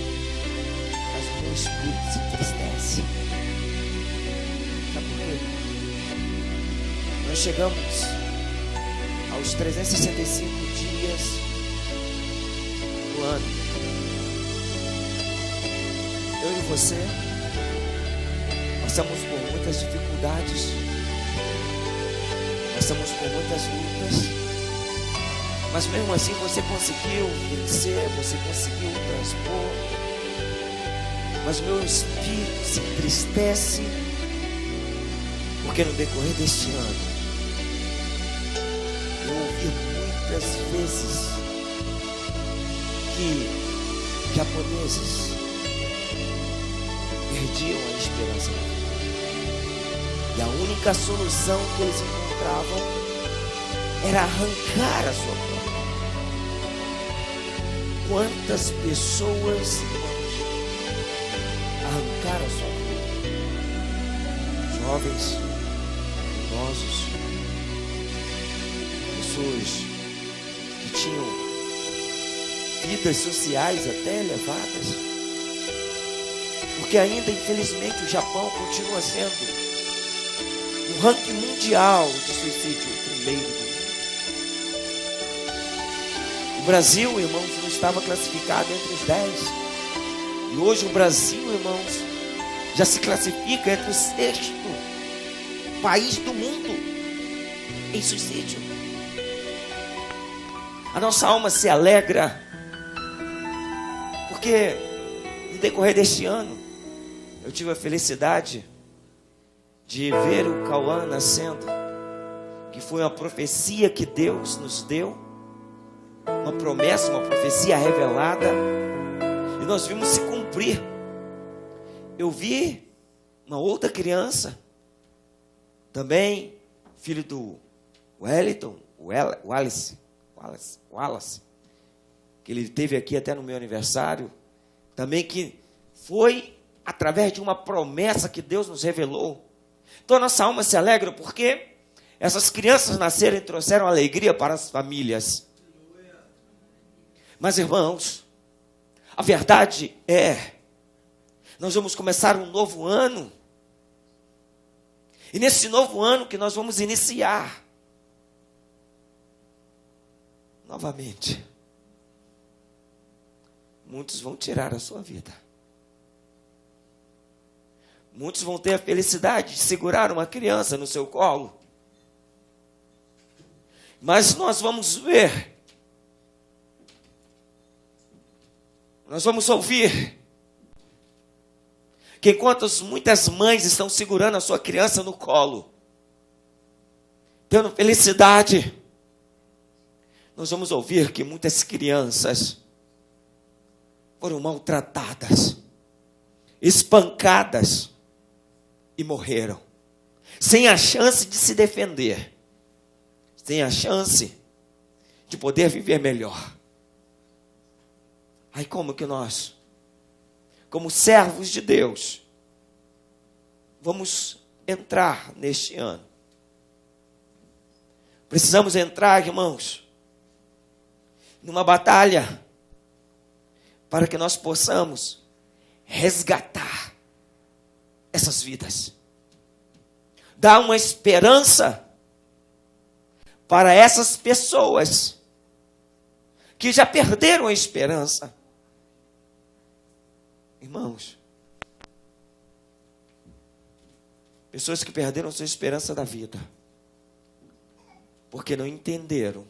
Mas o meu espírito se entristece. Sabe por quê? Nós chegamos aos 365 dias do ano. Eu e você passamos por muitas dificuldades, passamos por muitas lutas, mas mesmo assim você conseguiu vencer, você conseguiu transpor. Mas meu espírito se entristece porque no decorrer deste ano eu ouvi muitas vezes que japoneses perdiam a esperança da vida. E a única solução que eles encontravam era arrancar a sua própria vida. Quantas pessoas, irmãos, arrancaram a sua vida? Jovens, idosos, pessoas que tinham vidas sociais até elevadas, porque ainda infelizmente o Japão continua sendo o ranking mundial de suicídio, o primeiro do mundo. O Brasil, irmãos, não estava classificado entre os 10, e hoje o Brasil, irmãos, já se classifica entre o 6º país do mundo em suicídio. A nossa alma se alegra, porque no decorrer deste ano, eu tive a felicidade de ver o Cauã nascendo, que foi uma profecia que Deus nos deu, uma promessa, uma profecia revelada, e nós vimos se cumprir. Eu vi uma outra criança, também filho do Wellington, Wallace, que ele teve aqui até no meu aniversário, também que foi através de uma promessa que Deus nos revelou. Então a nossa alma se alegra porque essas crianças nasceram e trouxeram alegria para as famílias. Mas, irmãos, a verdade é, nós vamos começar um novo ano. E nesse novo ano que nós vamos iniciar, novamente, muitos vão tirar a sua vida. Muitos vão ter a felicidade de segurar uma criança no seu colo. Mas nós vamos ver, nós vamos ouvir, que enquanto muitas mães estão segurando a sua criança no colo, tendo felicidade, nós vamos ouvir que muitas crianças foram maltratadas, espancadas e morreram, sem a chance de se defender, sem a chance de poder viver melhor. Aí como que nós, como servos de Deus, vamos entrar neste ano? Precisamos entrar, irmãos, numa batalha para que nós possamos resgatar essas vidas, dar uma esperança para essas pessoas que já perderam a esperança. Irmãos, pessoas que perderam sua esperança da vida, porque não entenderam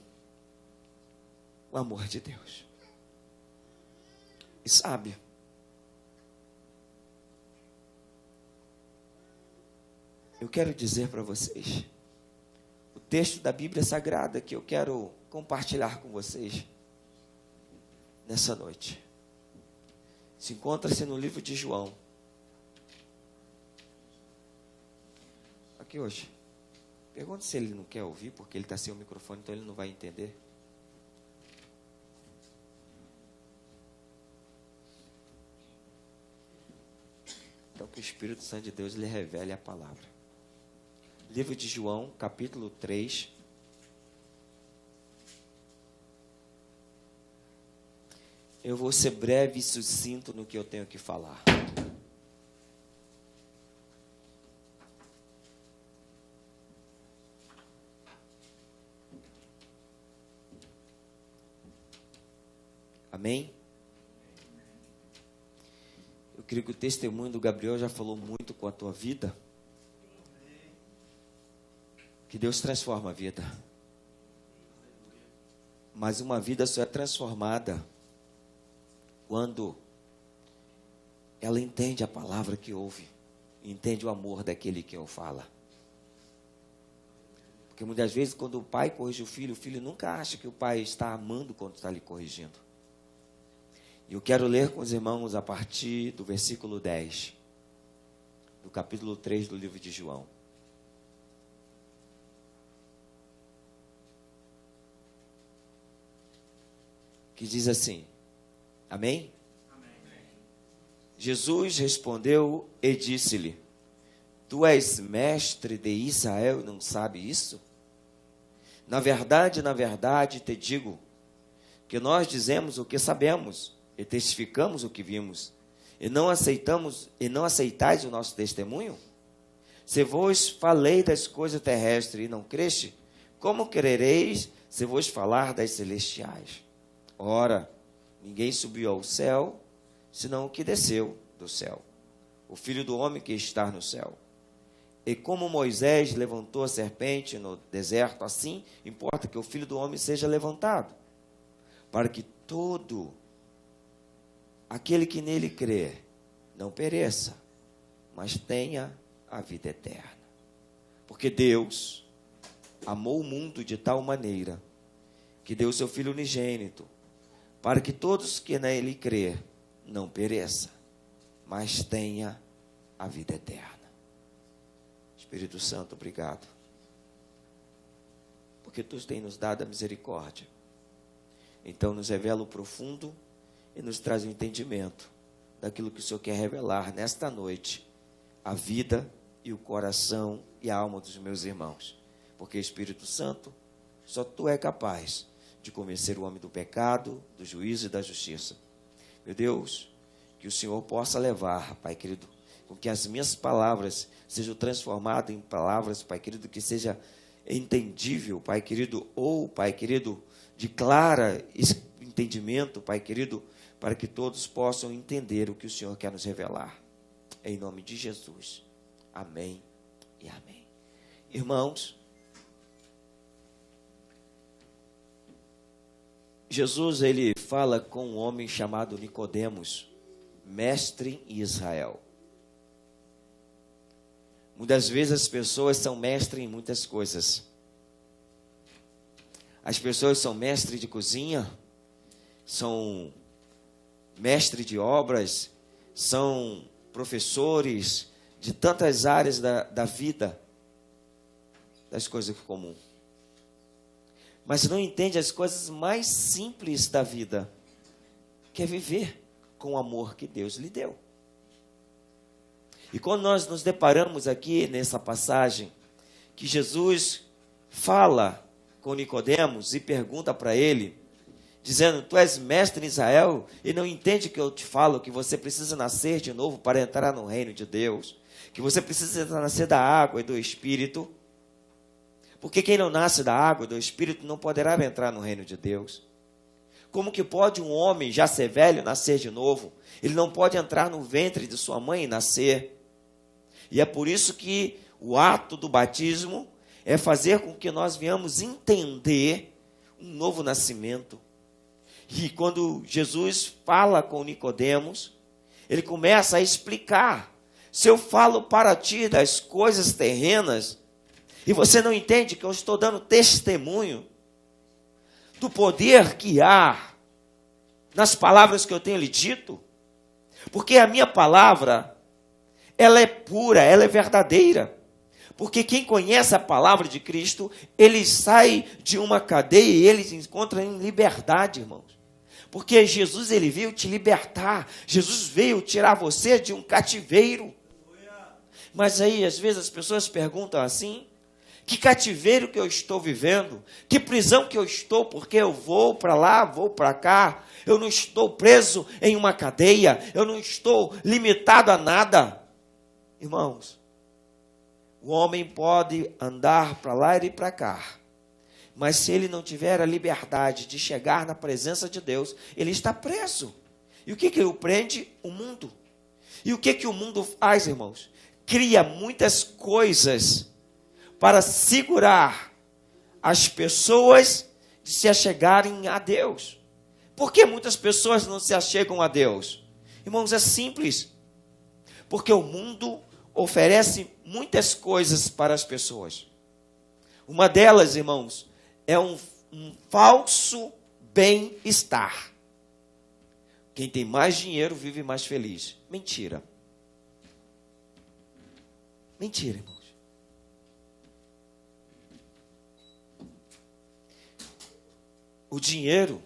o amor de Deus. E sabe, eu quero dizer para vocês, o texto da Bíblia Sagrada que eu quero compartilhar com vocês nessa noite, se encontra-se no livro de João. Aqui hoje. Pergunta se ele não quer ouvir, porque ele está sem o microfone, então ele não vai entender. Então que o Espírito Santo de Deus lhe revele a palavra. Livro de João, capítulo 3. Eu vou ser breve e sucinto no que eu tenho que falar. Amém? Eu creio que o testemunho do Gabriel já falou muito com a tua vida. Que Deus transforma a vida. Mas uma vida só é transformada quando ela entende a palavra que ouve, entende o amor daquele que o fala. Porque muitas vezes quando o pai corrige o filho nunca acha que o pai está amando quando está lhe corrigindo. E eu quero ler com os irmãos a partir do versículo 10, do capítulo 3 do livro de João. Que diz assim, amém? Amém. Jesus respondeu e disse-lhe, tu és mestre de Israel e não sabe isso? Na verdade, te digo, que nós dizemos o que sabemos, e testificamos o que vimos, e não aceitais o nosso testemunho? Se vos falei das coisas terrestres e não creste, como crereis se vos falar das celestiais? Ora, ninguém subiu ao céu, senão o que desceu do céu, o Filho do Homem que está no céu. E como Moisés levantou a serpente no deserto, assim importa que o Filho do Homem seja levantado, para que todo aquele que nele crê não pereça, mas tenha a vida eterna. Porque Deus amou o mundo de tal maneira que deu seu Filho unigênito, para que todos que nele crê não pereça, mas tenha a vida eterna. Espírito Santo, obrigado, porque tu tens nos dado a misericórdia. Então nos revela o profundo e nos traz o entendimento daquilo que o Senhor quer revelar nesta noite, a vida e o coração e a alma dos meus irmãos. Porque, Espírito Santo, só tu é capaz de convencer o homem do pecado, do juízo e da justiça. Meu Deus, que o Senhor possa levar, Pai querido, com que as minhas palavras sejam transformadas em palavras, Pai querido, que seja entendível, Pai querido, ou, Pai querido, de clara entendimento, Pai querido, para que todos possam entender o que o Senhor quer nos revelar. Em nome de Jesus. Amém e amém. Irmãos, Jesus, ele fala com um homem chamado Nicodemos, mestre em Israel. Muitas vezes as pessoas são mestres em muitas coisas. As pessoas são mestres de cozinha, são mestres de obras, são professores de tantas áreas da vida, das coisas comuns. Mas não entende as coisas mais simples da vida, que é viver com o amor que Deus lhe deu. E quando nós nos deparamos aqui nessa passagem, que Jesus fala com Nicodemos e pergunta para ele, dizendo, tu és mestre em Israel e não entende que eu te falo que você precisa nascer de novo para entrar no reino de Deus, que você precisa nascer da água e do Espírito, porque quem não nasce da água e do Espírito não poderá entrar no reino de Deus. Como que pode um homem já ser velho nascer de novo? Ele não pode entrar no ventre de sua mãe e nascer. E é por isso que o ato do batismo é fazer com que nós venhamos entender um novo nascimento. E quando Jesus fala com Nicodemos, ele começa a explicar. Se eu falo para ti das coisas terrenas, e você não entende que eu estou dando testemunho do poder que há nas palavras que eu tenho lhe dito, porque a minha palavra, ela é pura, ela é verdadeira. Porque quem conhece a palavra de Cristo, ele sai de uma cadeia e ele se encontra em liberdade, irmãos. Porque Jesus, ele veio te libertar. Jesus veio tirar você de um cativeiro. Mas aí, às vezes, as pessoas perguntam assim, que cativeiro que eu estou vivendo? Que prisão que eu estou? Porque eu vou para lá, vou para cá. Eu não estou preso em uma cadeia. Eu não estou limitado a nada. Irmãos, o homem pode andar para lá e para cá, mas se ele não tiver a liberdade de chegar na presença de Deus, ele está preso. E o que o prende? O mundo. E o que o mundo faz, irmãos? Cria muitas coisas para segurar as pessoas de se achegarem a Deus. Por que muitas pessoas não se achegam a Deus? Irmãos, é simples. Porque o mundo oferece muitas coisas para as pessoas. Uma delas, irmãos, é um falso bem-estar. Quem tem mais dinheiro vive mais feliz. Mentira. Mentira, irmãos. O dinheiro,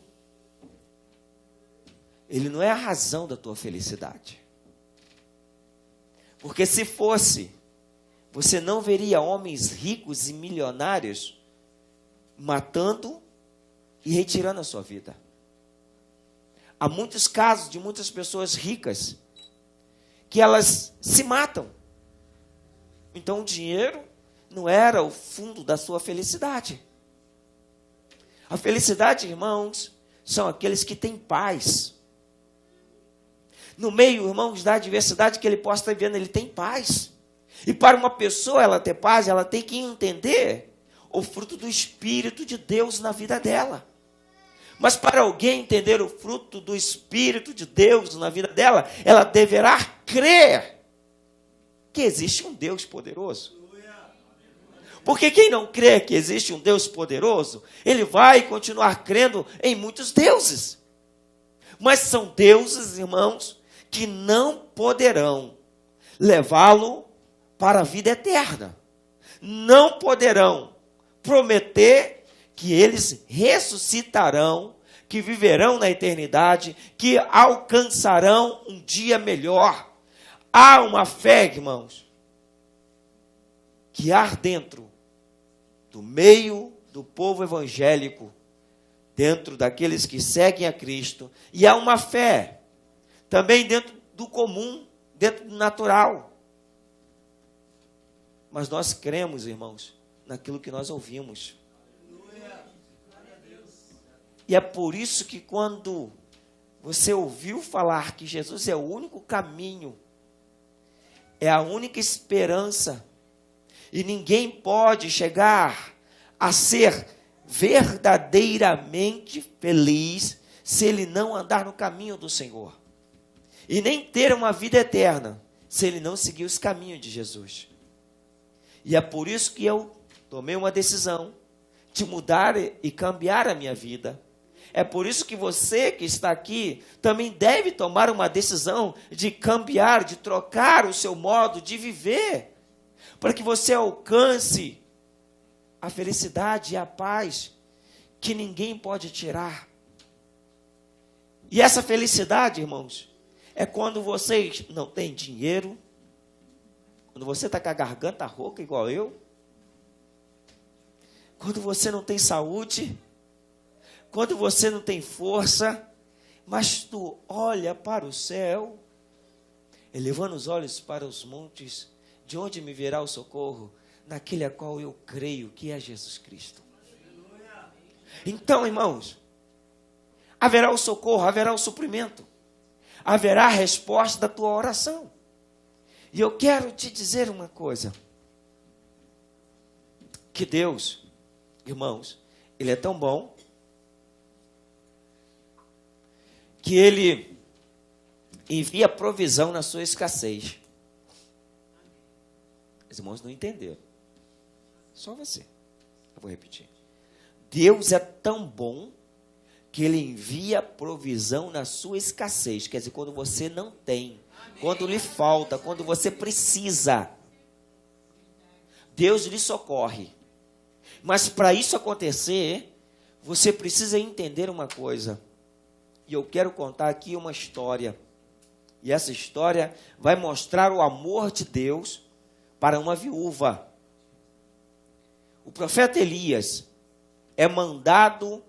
ele não é a razão da tua felicidade. Porque se fosse, você não veria homens ricos e milionários matando e retirando a sua vida. Há muitos casos de muitas pessoas ricas que elas se matam. Então o dinheiro não era o fundo da sua felicidade. A felicidade, irmãos, são aqueles que têm paz. no meio, irmãos, da adversidade que ele possa estar vivendo, ele tem paz. E para uma pessoa ela ter paz, ela tem que entender o fruto do Espírito de Deus na vida dela. Mas para alguém entender o fruto do Espírito de Deus na vida dela, ela deverá crer que existe um Deus poderoso. Porque quem não crê que existe um Deus poderoso, ele vai continuar crendo em muitos deuses. Mas são deuses, irmãos, que não poderão levá-lo para a vida eterna. Não poderão prometer que eles ressuscitarão, que viverão na eternidade, que alcançarão um dia melhor. Há uma fé, irmãos, que há dentro do meio do povo evangélico, dentro daqueles que seguem a Cristo, e há uma fé também dentro do comum, dentro do natural. Mas nós cremos, irmãos, naquilo que nós ouvimos. E é por isso que quando você ouviu falar que Jesus é o único caminho, é a única esperança, e ninguém pode chegar a ser verdadeiramente feliz se ele não andar no caminho do Senhor. E nem ter uma vida eterna se ele não seguir os caminhos de Jesus. E é por isso que eu tomei uma decisão de mudar e cambiar a minha vida. É por isso que você que está aqui também deve tomar uma decisão de cambiar, de trocar o seu modo de viver, para que você alcance a felicidade e a paz que ninguém pode tirar. E essa felicidade, irmãos, é quando você não tem dinheiro, quando você está com a garganta rouca igual eu, quando você não tem saúde, quando você não tem força, mas tu olha para o céu, elevando os olhos para os montes, de onde me virá o socorro? Naquele a qual eu creio que é Jesus Cristo. Então, irmãos, haverá o socorro, haverá o suprimento, haverá a resposta da tua oração. E eu quero te dizer uma coisa, que Deus, irmãos, Ele é tão bom, que Ele envia provisão na sua escassez. Os irmãos não entenderam. Só você. Eu vou repetir. Deus é tão bom que Ele envia provisão na sua escassez. Quer dizer, quando você não tem, quando lhe falta, quando você precisa, Deus lhe socorre. Mas para isso acontecer, você precisa entender uma coisa. E eu quero contar aqui uma história. E essa história vai mostrar o amor de Deus para uma viúva. O profeta Elias é mandado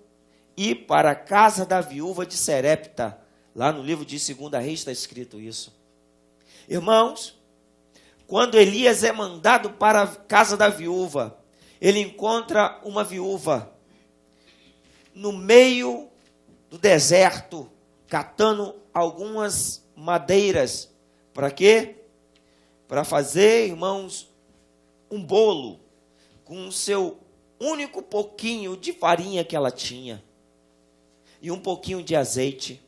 ir para a casa da viúva de Serepta. Lá no livro de 2 Reis está escrito isso. Irmãos, quando Elias é mandado para a casa da viúva, ele encontra uma viúva no meio do deserto, catando algumas madeiras. Para quê? Para fazer, irmãos, um bolo com o seu único pouquinho de farinha que ela tinha e um pouquinho de azeite.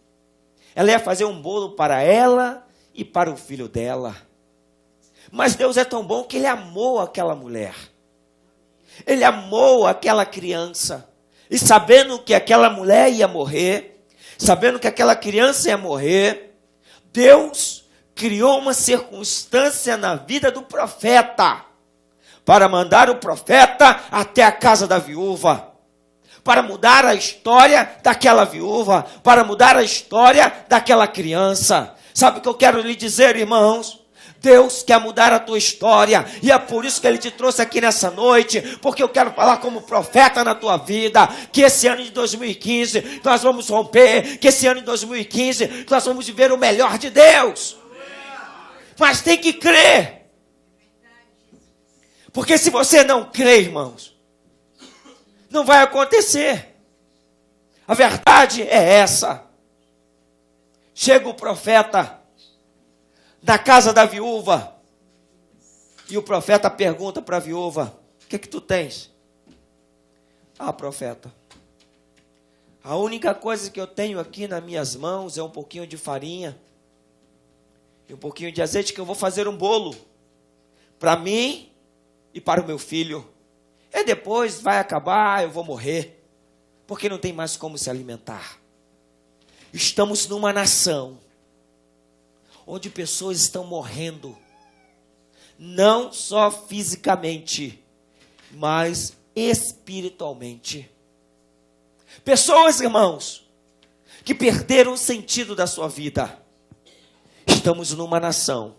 Ela ia fazer um bolo para ela e para o filho dela. Mas Deus é tão bom que Ele amou aquela mulher. Ele amou aquela criança. E sabendo que aquela mulher ia morrer, sabendo que aquela criança ia morrer, Deus criou uma circunstância na vida do profeta, para mandar o profeta até a casa da viúva, para mudar a história daquela viúva, para mudar a história daquela criança. Sabe o que eu quero lhe dizer, irmãos? Deus quer mudar a tua história, e é por isso que Ele te trouxe aqui nessa noite, porque eu quero falar como profeta na tua vida, que esse ano de 2015 nós vamos romper, que esse ano de 2015 nós vamos viver o melhor de Deus. Mas tem que crer, porque se você não crer, irmãos, não vai acontecer. A verdade é essa. Chega o profeta na casa da viúva. E o profeta pergunta para a viúva: o que é que tu tens? Ah, profeta, a única coisa que eu tenho aqui nas minhas mãos é um pouquinho de farinha e um pouquinho de azeite, que eu vou fazer um bolo para mim e para o meu filho. E depois vai acabar, eu vou morrer, porque não tem mais como se alimentar. Estamos numa nação onde pessoas estão morrendo, não só fisicamente, mas espiritualmente. Pessoas, irmãos, que perderam o sentido da sua vida. Estamos numa nação,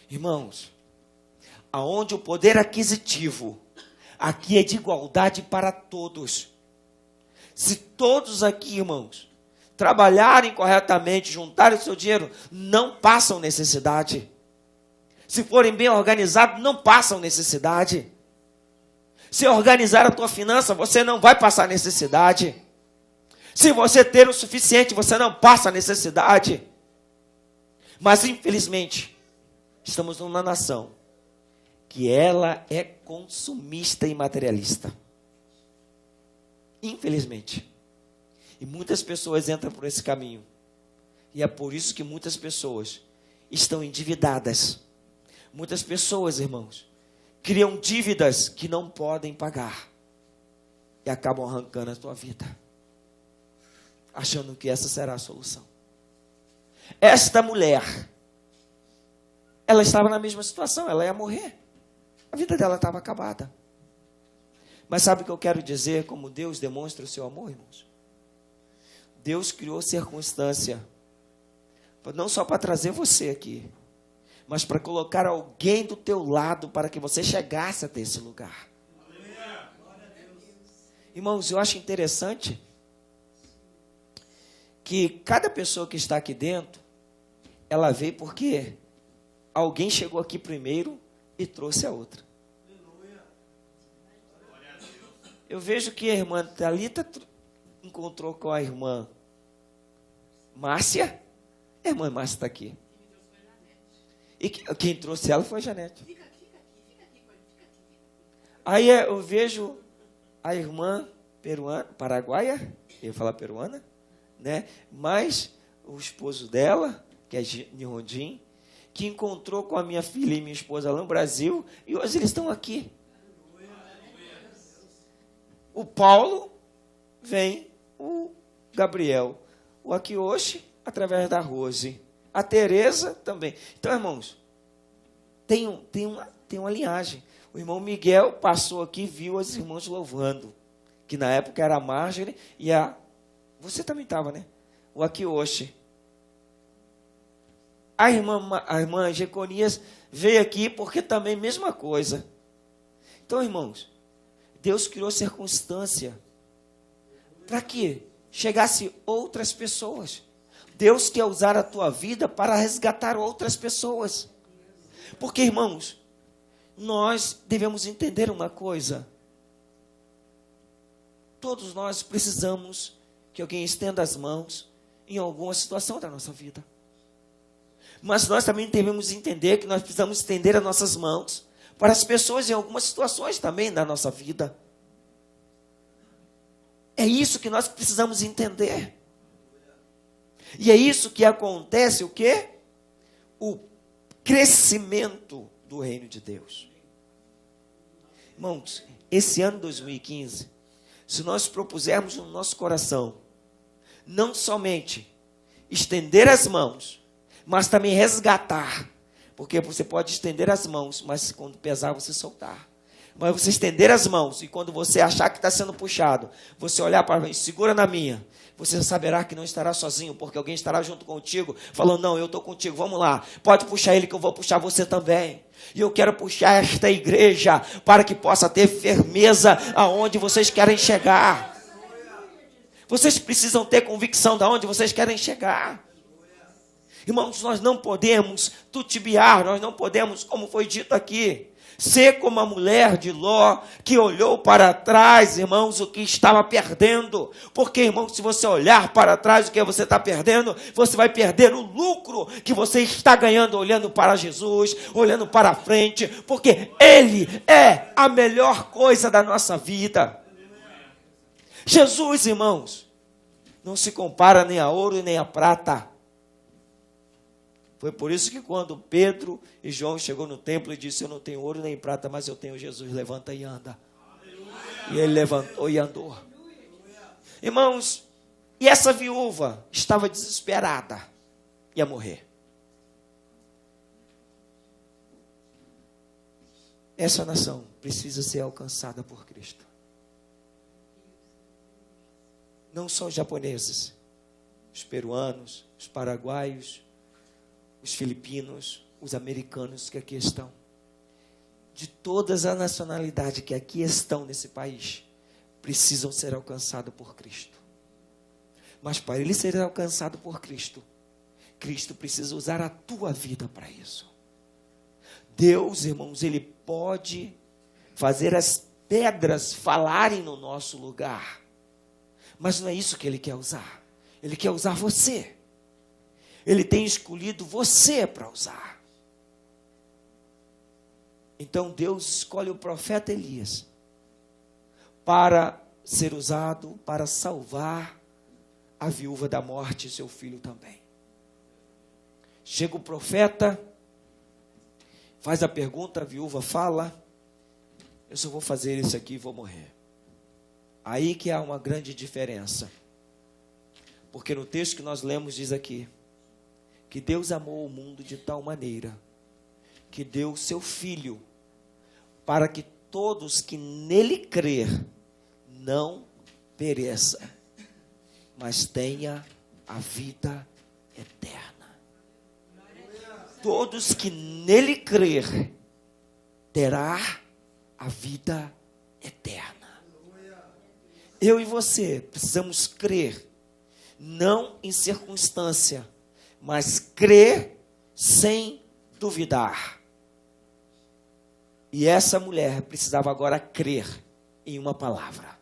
irmãos, aonde o poder aquisitivo aqui é de igualdade para todos. Se todos aqui, irmãos, trabalharem corretamente, juntarem o seu dinheiro, não passam necessidade. Se forem bem organizados, não passam necessidade. Se organizar a tua finança, você não vai passar necessidade. Se você ter o suficiente, você não passa necessidade. Mas, infelizmente, estamos numa nação que ela é consumista e materialista. Infelizmente. E muitas pessoas entram por esse caminho. E é por isso que muitas pessoas estão endividadas. Muitas pessoas, irmãos, criam dívidas que não podem pagar. E acabam arrancando a tua vida, achando que essa será a solução. Esta mulher, ela estava na mesma situação, ela ia morrer. A vida dela estava acabada. Mas sabe o que eu quero dizer, como Deus demonstra o seu amor, irmãos? Deus criou circunstância, não só para trazer você aqui, mas para colocar alguém do teu lado, para que você chegasse até esse lugar. Irmãos, eu acho interessante que cada pessoa que está aqui dentro, ela veio porque alguém chegou aqui primeiro e trouxe a outra. Eu vejo que a irmã Thalita encontrou com a irmã Márcia. A irmã Márcia está aqui. E quem trouxe ela foi a Janete. Fica aqui. Aí eu vejo a irmã peruana, paraguaia, eu ia falar peruana, né? Mas o esposo dela, que é Nihondin, que encontrou com a minha filha e minha esposa lá no Brasil, e hoje eles estão aqui. O Paulo vem, o Gabriel, o Akiyoshi, através da Rose, a Tereza também. Então, irmãos, tem uma linhagem. O irmão Miguel passou aqui e viu as irmãs louvando, que na época era a Marjorie e a... Você também estava, né? O Akiyoshi. A irmã Jeconias veio aqui porque também mesma coisa. Então, irmãos, Deus criou circunstância para que chegasse outras pessoas. Deus quer usar a tua vida para resgatar outras pessoas. Porque, irmãos, nós devemos entender uma coisa. Todos nós precisamos que alguém estenda as mãos em alguma situação da nossa vida. Mas nós também devemos entender que nós precisamos estender as nossas mãos para as pessoas em algumas situações também da nossa vida. É isso que nós precisamos entender. E é isso que acontece, o quê? O crescimento do reino de Deus. Irmãos, esse ano 2015, se nós propusermos no nosso coração, não somente estender as mãos, mas também resgatar, porque você pode estender as mãos, mas quando pesar, você soltar. Mas você estender as mãos, e quando você achar que está sendo puxado, você olhar para mim, segura na minha, você saberá que não estará sozinho, porque alguém estará junto contigo, falando, não, eu estou contigo, vamos lá, pode puxar ele que eu vou puxar você também. E eu quero puxar esta igreja, para que possa ter firmeza aonde vocês querem chegar. Vocês precisam ter convicção de onde vocês querem chegar. Irmãos, nós não podemos titubear, nós não podemos, como foi dito aqui, ser como a mulher de Ló, que olhou para trás, irmãos, o que estava perdendo. Porque, irmãos, se você olhar para trás o que você está perdendo, você vai perder o lucro que você está ganhando olhando para Jesus, olhando para frente, porque Ele é a melhor coisa da nossa vida. Jesus, irmãos, não se compara nem a ouro e nem a prata. Foi por isso que quando Pedro e João chegou no templo e disse: eu não tenho ouro nem prata, mas eu tenho Jesus, levanta e anda. E ele levantou e andou. Irmãos, e essa viúva estava desesperada, ia morrer. Essa nação precisa ser alcançada por Cristo. Não são os japoneses, os peruanos, os paraguaios, os filipinos, os americanos que aqui estão. De todas as nacionalidades que aqui estão nesse país, precisam ser alcançados por Cristo. Mas para ele ser alcançado por Cristo, Cristo precisa usar a tua vida para isso. Deus, irmãos, Ele pode fazer as pedras falarem no nosso lugar. Mas não é isso que Ele quer usar. Ele quer usar você. Ele tem escolhido você para usar. Então Deus escolhe o profeta Elias para ser usado para salvar a viúva da morte e seu filho também. Chega o profeta, faz a pergunta, a viúva fala: eu só vou fazer isso aqui e vou morrer. Aí que há uma grande diferença. Porque no texto que nós lemos diz aqui que Deus amou o mundo de tal maneira que deu seu Filho para que todos que nele crer não pereça, mas tenha a vida eterna. Todos que nele crer terá a vida eterna. Eu e você precisamos crer, não em circunstância, mas crer sem duvidar. E essa mulher precisava agora crer em uma palavra.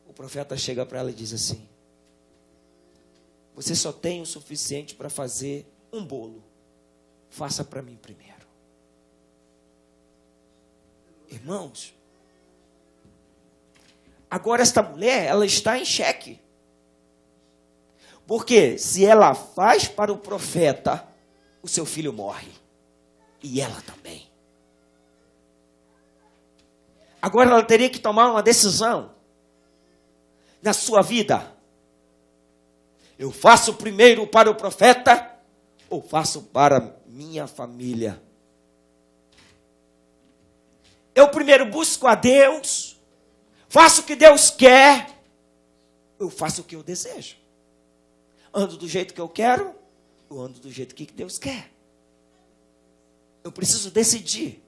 O profeta chega para ela e diz assim: você só tem o suficiente para fazer um bolo. Faça para mim primeiro. Irmãos, agora esta mulher, ela está em xeque. Porque se ela faz para o profeta, o seu filho morre. E ela também. Agora ela teria que tomar uma decisão na sua vida. Eu faço primeiro para o profeta ou faço para minha família? Eu primeiro busco a Deus, faço o que Deus quer, eu faço o que eu desejo. Ando do jeito que eu quero, ou ando do jeito que Deus quer. Eu preciso decidir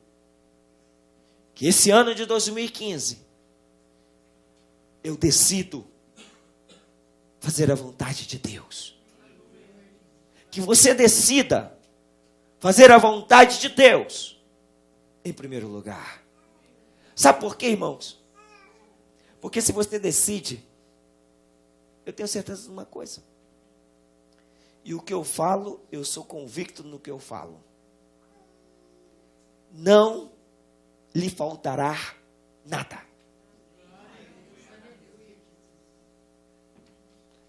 que esse ano de 2015, eu decido fazer a vontade de Deus. Que você decida fazer a vontade de Deus em primeiro lugar. Sabe por quê, irmãos? Porque se você decide, eu tenho certeza de uma coisa. E o que eu falo, eu sou convicto no que eu falo. Não lhe faltará nada.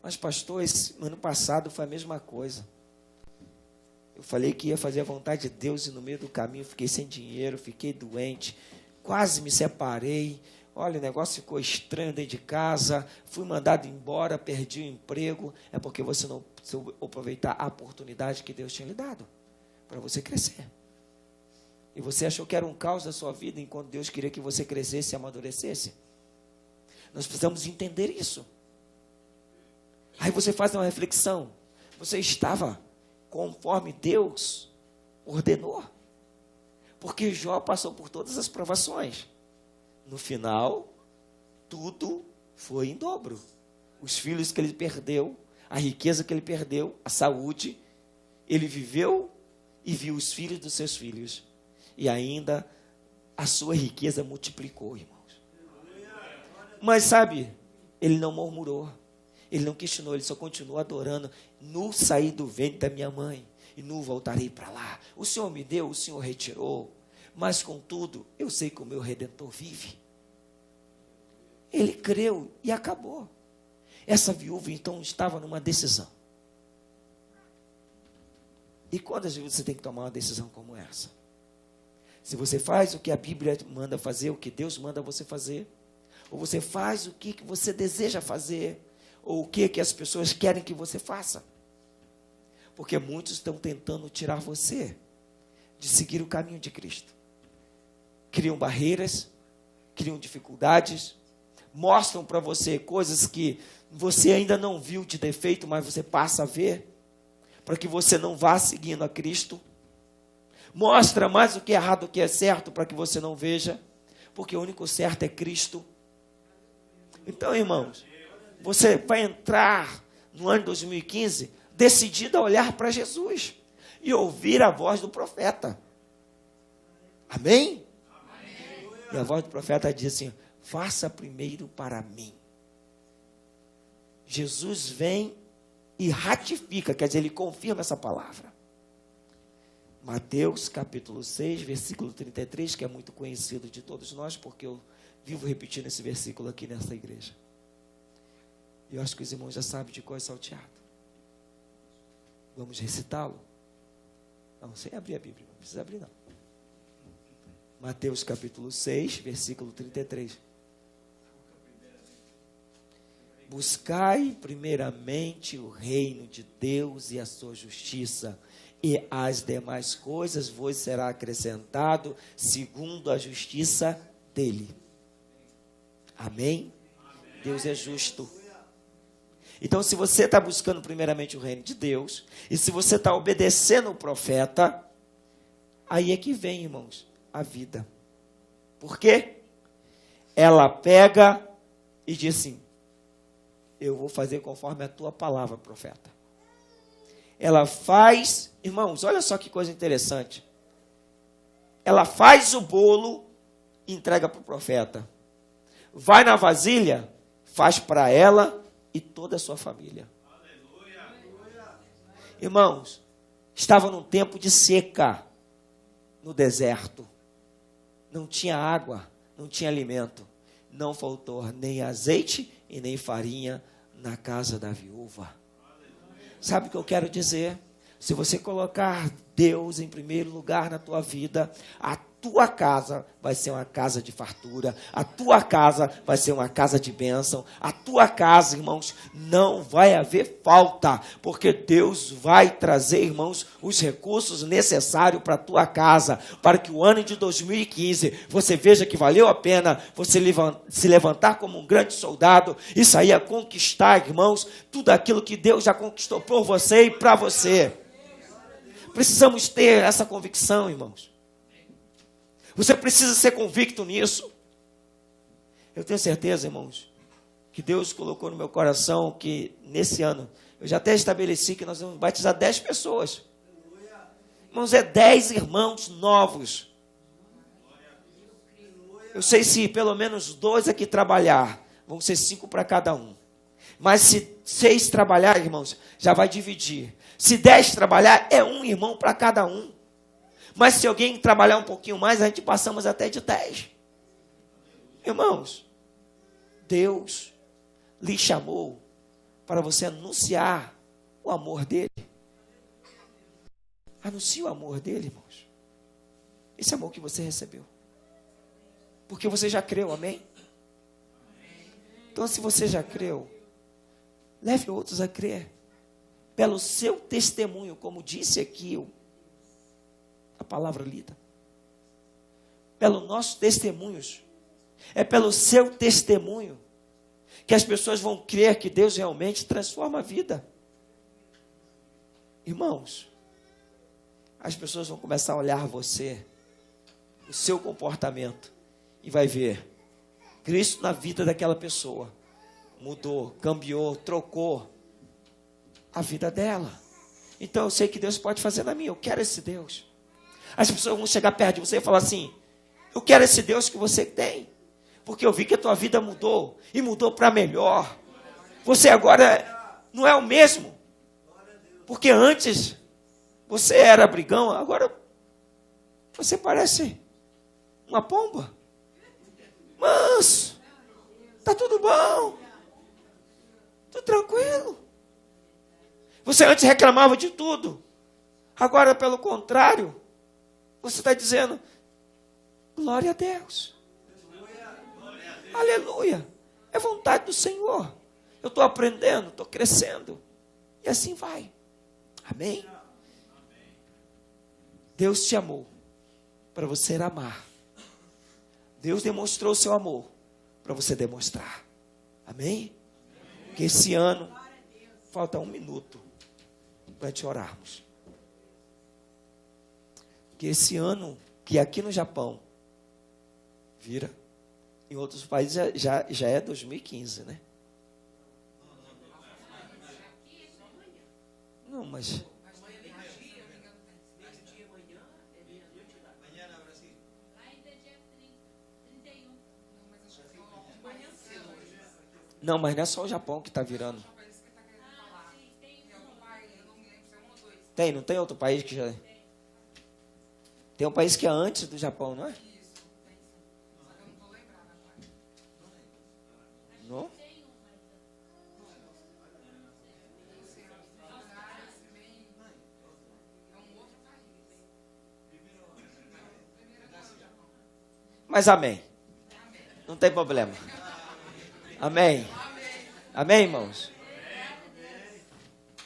Mas, pastor, ano passado foi a mesma coisa. Eu falei que ia fazer a vontade de Deus e no meio do caminho fiquei sem dinheiro, fiquei doente, quase me separei. Olha, o negócio ficou estranho dentro de casa, fui mandado embora, perdi o emprego. É porque você não soube aproveitar a oportunidade que Deus tinha lhe dado para você crescer. E você achou que era um caos da sua vida, enquanto Deus queria que você crescesse e amadurecesse. Nós precisamos entender isso. Aí você faz uma reflexão. Você estava conforme Deus ordenou. Porque Jó passou por todas as provações. No final, tudo foi em dobro. Os filhos que ele perdeu, a riqueza que ele perdeu, a saúde, ele viveu e viu os filhos dos seus filhos. E ainda a sua riqueza multiplicou, irmãos. Mas sabe, ele não murmurou, ele não questionou, ele só continuou adorando. Nu saí do ventre da minha mãe e nu voltarei para lá. O Senhor me deu, o Senhor retirou, mas contudo, eu sei que o meu Redentor vive. Ele creu e acabou. Essa viúva então estava numa decisão. E quantas vezes você tem que tomar uma decisão como essa? Se você faz o que a Bíblia manda fazer, o que Deus manda você fazer, ou você faz o que você deseja fazer, ou o que as pessoas querem que você faça. Porque muitos estão tentando tirar você de seguir o caminho de Cristo. Criam barreiras, criam dificuldades, mostram para você coisas que você ainda não viu de defeito, mas você passa a ver, para que você não vá seguindo a Cristo. Mostra mais o que é errado, o que é certo, para que você não veja, porque o único certo é Cristo. Então, irmãos, você vai entrar no ano de 2015 decidido a olhar para Jesus e ouvir a voz do profeta. Amém? Amém? E a voz do profeta diz assim: faça primeiro para mim. Jesus vem e ratifica, quer dizer, ele confirma essa palavra. Mateus capítulo 6, versículo 33, que é muito conhecido de todos nós, porque eu vivo repetindo esse versículo aqui nessa igreja. E eu acho que os irmãos já sabem de qual é salteado. Vamos recitá-lo? Não, sem abrir a Bíblia, não precisa abrir não. Mateus capítulo 6, versículo 33. Buscai primeiramente o reino de Deus e a sua justiça, e as demais coisas vos será acrescentado segundo a justiça dele. Amém? Amém. Deus é justo. Então, se você está buscando primeiramente o reino de Deus, e se você está obedecendo o profeta, aí é que vem, irmãos, a vida. Por quê? Ela pega e diz assim: eu vou fazer conforme a tua palavra, profeta. Ela faz, irmãos, olha só que coisa interessante. Ela faz o bolo e entrega para o profeta. Vai na vasilha, faz para ela e toda a sua família. Aleluia. Irmãos, estava num tempo de seca, no deserto. Não tinha água, não tinha alimento. Não faltou nem azeite e nem farinha na casa da viúva. Sabe o que eu quero dizer? Se você colocar Deus em primeiro lugar na tua vida, a tua casa vai ser uma casa de fartura, a tua casa vai ser uma casa de bênção, a tua casa, irmãos, não vai haver falta, porque Deus vai trazer, irmãos, os recursos necessários para a tua casa, para que o ano de 2015 você veja que valeu a pena você se levantar como um grande soldado e sair a conquistar, irmãos, tudo aquilo que Deus já conquistou por você e para você. Precisamos ter essa convicção, irmãos. Você precisa ser convicto nisso. Eu tenho certeza, irmãos, que Deus colocou no meu coração que nesse ano, eu já até estabeleci que nós vamos batizar 10 pessoas. Irmãos, é 10 irmãos novos. Eu sei se pelo menos 2 aqui trabalhar, vão ser 5 para cada um. Mas se 6 trabalhar, irmãos, já vai dividir. Se 10 trabalhar, é um irmão para cada um. Mas se alguém trabalhar um pouquinho mais, a gente passamos até de 10. Irmãos, Deus lhe chamou para você anunciar o amor dele. Anuncie o amor dele, irmãos. Esse amor que você recebeu. Porque você já creu, amém? Então, se você já creu, leve outros a crer. Pelo seu testemunho, como disse aqui a palavra lida. Pelos nossos testemunhos. É pelo seu testemunho que as pessoas vão crer que Deus realmente transforma a vida. Irmãos, as pessoas vão começar a olhar você, o seu comportamento, e vai ver Cristo na vida daquela pessoa. Mudou, cambiou, trocou. a vida dela. Então eu sei que Deus pode fazer na minha. Eu quero esse Deus. As pessoas vão chegar perto de você e falar assim: eu quero esse Deus que você tem. Porque eu vi que a tua vida mudou. E mudou para melhor. Você agora não é o mesmo. Porque antes você era brigão. Agora você parece uma pomba. Manso. Está tudo bom. Tudo tranquilo. Você antes reclamava de tudo. Agora, pelo contrário, você está dizendo: glória a Deus. Aleluia. É vontade do Senhor. Eu estou aprendendo, estou crescendo. E assim vai. Amém? Deus te amou para você amar. Deus demonstrou o seu amor para você demonstrar. Amém? Que esse ano, falta 1 minuto para te orarmos. Que esse ano, que aqui no Japão, vira, em outros países já é 2015, né? Não, mas... Não, mas não é só o Japão que está virando. Tem, não tem outro país que já... Tem um país que é antes do Japão, não é? Não? Mas amém. Não tem problema. Amém. Amém, irmãos?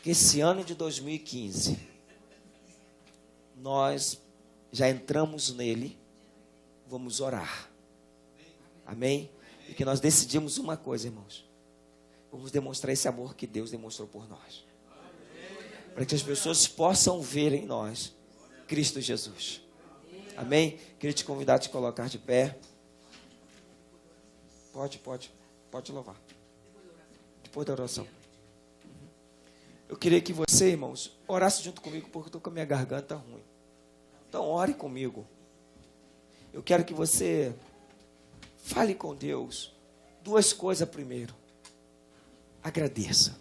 Que esse ano de 2015, nós já entramos nele, vamos orar. Amém? E que nós decidimos uma coisa, irmãos. Vamos demonstrar esse amor que Deus demonstrou por nós. Para que as pessoas possam ver em nós Cristo Jesus. Amém? Queria te convidar a te colocar de pé. Pode louvar. Depois da oração. Eu queria que você, irmãos, orasse junto comigo, porque eu estou com a minha garganta ruim. Então, ore comigo. Eu quero que você fale com Deus 2 coisas primeiro. Agradeça.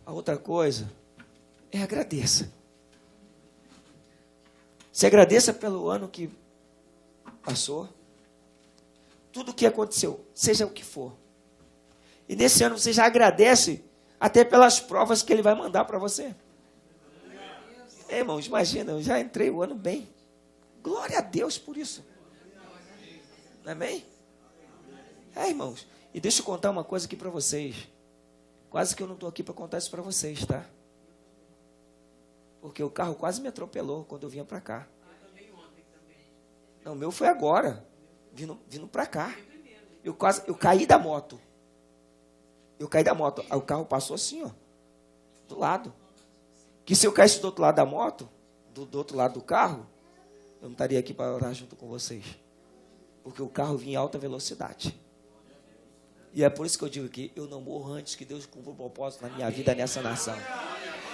A outra coisa é agradeça. Se agradeça pelo ano que passou. Tudo o que aconteceu, seja o que for. E nesse ano você já agradece até pelas provas que Ele vai mandar para você. Irmãos, imagina, eu já entrei o ano bem. Glória a Deus por isso. Amém? Irmãos, e deixa eu contar uma coisa aqui para vocês. Quase que eu não estou aqui para contar isso para vocês, tá? Porque o carro quase me atropelou quando eu vinha para cá. Não, o meu foi agora, vindo para cá. Eu caí da moto. Aí o carro passou assim, ó, do lado. Que se eu caísse do outro lado da moto, do outro lado do carro, eu não estaria aqui para orar junto com vocês. Porque o carro vinha em alta velocidade. E é por isso que eu digo que eu não morro antes que Deus cumpra o propósito na minha vida nessa nação.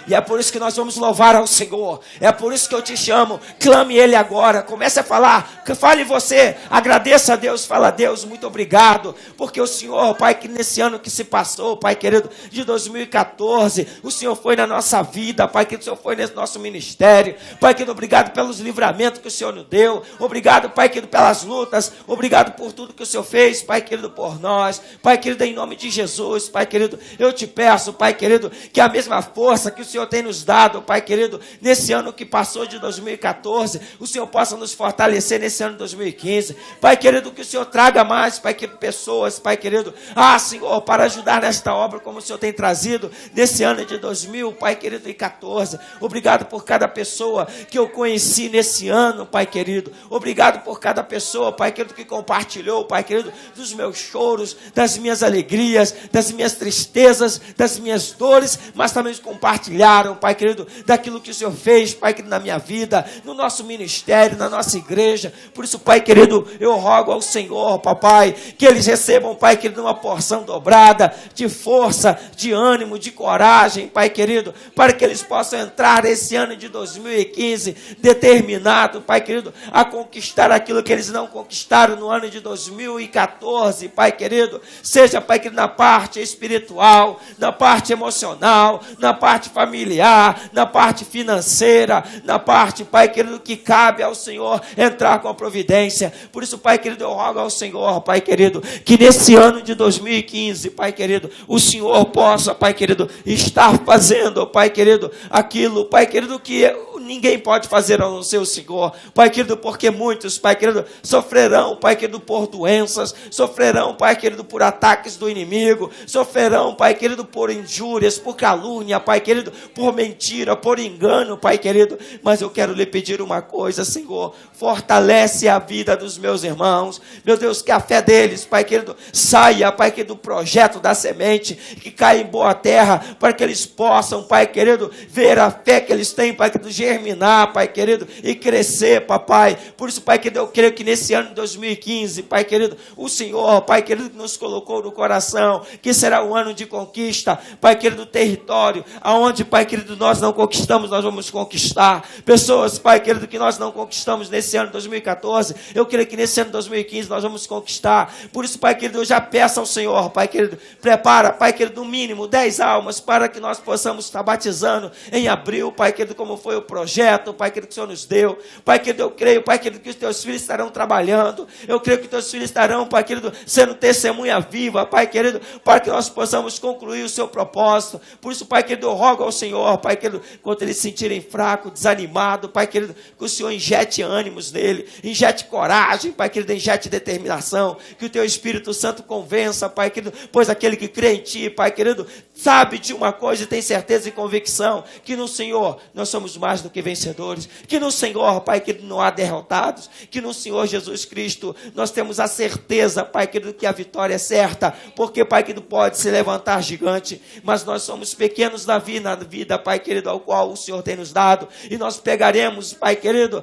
E é por isso que nós vamos louvar ao Senhor. É por isso que eu te chamo. Clame Ele agora. Comece a falar. Fale você. Agradeça a Deus. Fala: Deus, muito obrigado. Porque o Senhor, Pai, que nesse ano que se passou, Pai querido, de 2014, o Senhor foi na nossa vida. Pai querido, o Senhor foi nesse nosso ministério. Pai querido, obrigado pelos livramentos que o Senhor nos deu. Obrigado, Pai querido, pelas lutas. Obrigado por tudo que o Senhor fez, Pai querido, por nós. Pai querido, em nome de Jesus, Pai querido, eu te peço, Pai querido, que a mesma força que o Senhor tem nos dado, Pai querido, nesse ano que passou de 2014, o Senhor possa nos fortalecer nesse ano de 2015. Pai querido, que o Senhor traga mais, Pai querido, pessoas, Pai querido, Senhor, para ajudar nesta obra, como o Senhor tem trazido nesse ano de 2000, Pai querido, e 14. Obrigado por cada pessoa que eu conheci nesse ano, Pai querido. Obrigado por cada pessoa, Pai querido, que compartilhou, Pai querido, dos meus choros, das minhas alegrias, das minhas tristezas, das minhas dores, mas também compartilhar orgulharam, Pai querido, daquilo que o Senhor fez, Pai querido, na minha vida, no nosso ministério, na nossa igreja. Por isso, Pai querido, eu rogo ao Senhor, papai, que eles recebam, Pai querido, uma porção dobrada de força, de ânimo, de coragem, Pai querido, para que eles possam entrar nesse ano de 2015 determinado, Pai querido, a conquistar aquilo que eles não conquistaram no ano de 2014, Pai querido, seja, Pai querido, na parte espiritual, na parte emocional, na parte familiar, na parte financeira, na parte, Pai querido, que cabe ao Senhor entrar com a providência. Por isso, Pai querido, eu rogo ao Senhor, Pai querido, que nesse ano de 2015, Pai querido, o Senhor possa, Pai querido, estar fazendo, Pai querido, aquilo, Pai querido, que ninguém pode fazer a não ser o Senhor, Pai querido, porque muitos, Pai querido, sofrerão, Pai querido, por doenças, sofrerão, Pai querido, por ataques do inimigo, sofrerão, Pai querido, por injúrias, por calúnia, Pai querido, por mentira, por engano, Pai querido, mas eu quero lhe pedir uma coisa, Senhor, fortalece a vida dos meus irmãos, meu Deus, que a fé deles, Pai querido, saia, Pai querido, do projeto da semente, que caia em boa terra, para que eles possam, Pai querido, ver a fé que eles têm, Pai querido, germinar, Pai querido, e crescer, papai. Por isso, Pai querido, eu creio que nesse ano de 2015, Pai querido, o Senhor, Pai querido, que nos colocou no coração, que será um ano de conquista, Pai querido, território, aonde, Pai querido, nós não conquistamos, nós vamos conquistar. Pessoas, Pai querido, que nós não conquistamos nesse ano de 2014, eu creio que nesse ano de 2015 nós vamos conquistar. Por isso, Pai querido, eu já peço ao Senhor, Pai querido, prepara, Pai querido, no mínimo 10 almas, para que nós possamos estar batizando em abril, Pai querido, como foi o projeto, Pai querido, que o Senhor nos deu. Pai querido, eu creio, Pai querido, que os teus filhos estarão trabalhando, eu creio que teus filhos estarão, Pai querido, sendo testemunha viva, Pai querido, para que nós possamos concluir o seu propósito. Por isso, Pai querido, eu rogo ao Senhor, Pai querido, quando eles se sentirem fracos, desanimados, Pai querido, que o Senhor injete ânimos nele, injete coragem, Pai querido, injete determinação, que o teu Espírito Santo convença, Pai querido, pois aquele que crê em ti, Pai querido, sabe de uma coisa e tem certeza e convicção, que no Senhor nós somos mais do que vencedores, que no Senhor, Pai querido, não há derrotados, que no Senhor Jesus Cristo nós temos a certeza, Pai querido, que a vitória é certa, porque, Pai querido, pode se levantar gigante, mas nós somos pequenos na vida, Pai querido, ao qual o Senhor tem nos dado, e nós pegaremos, Pai querido,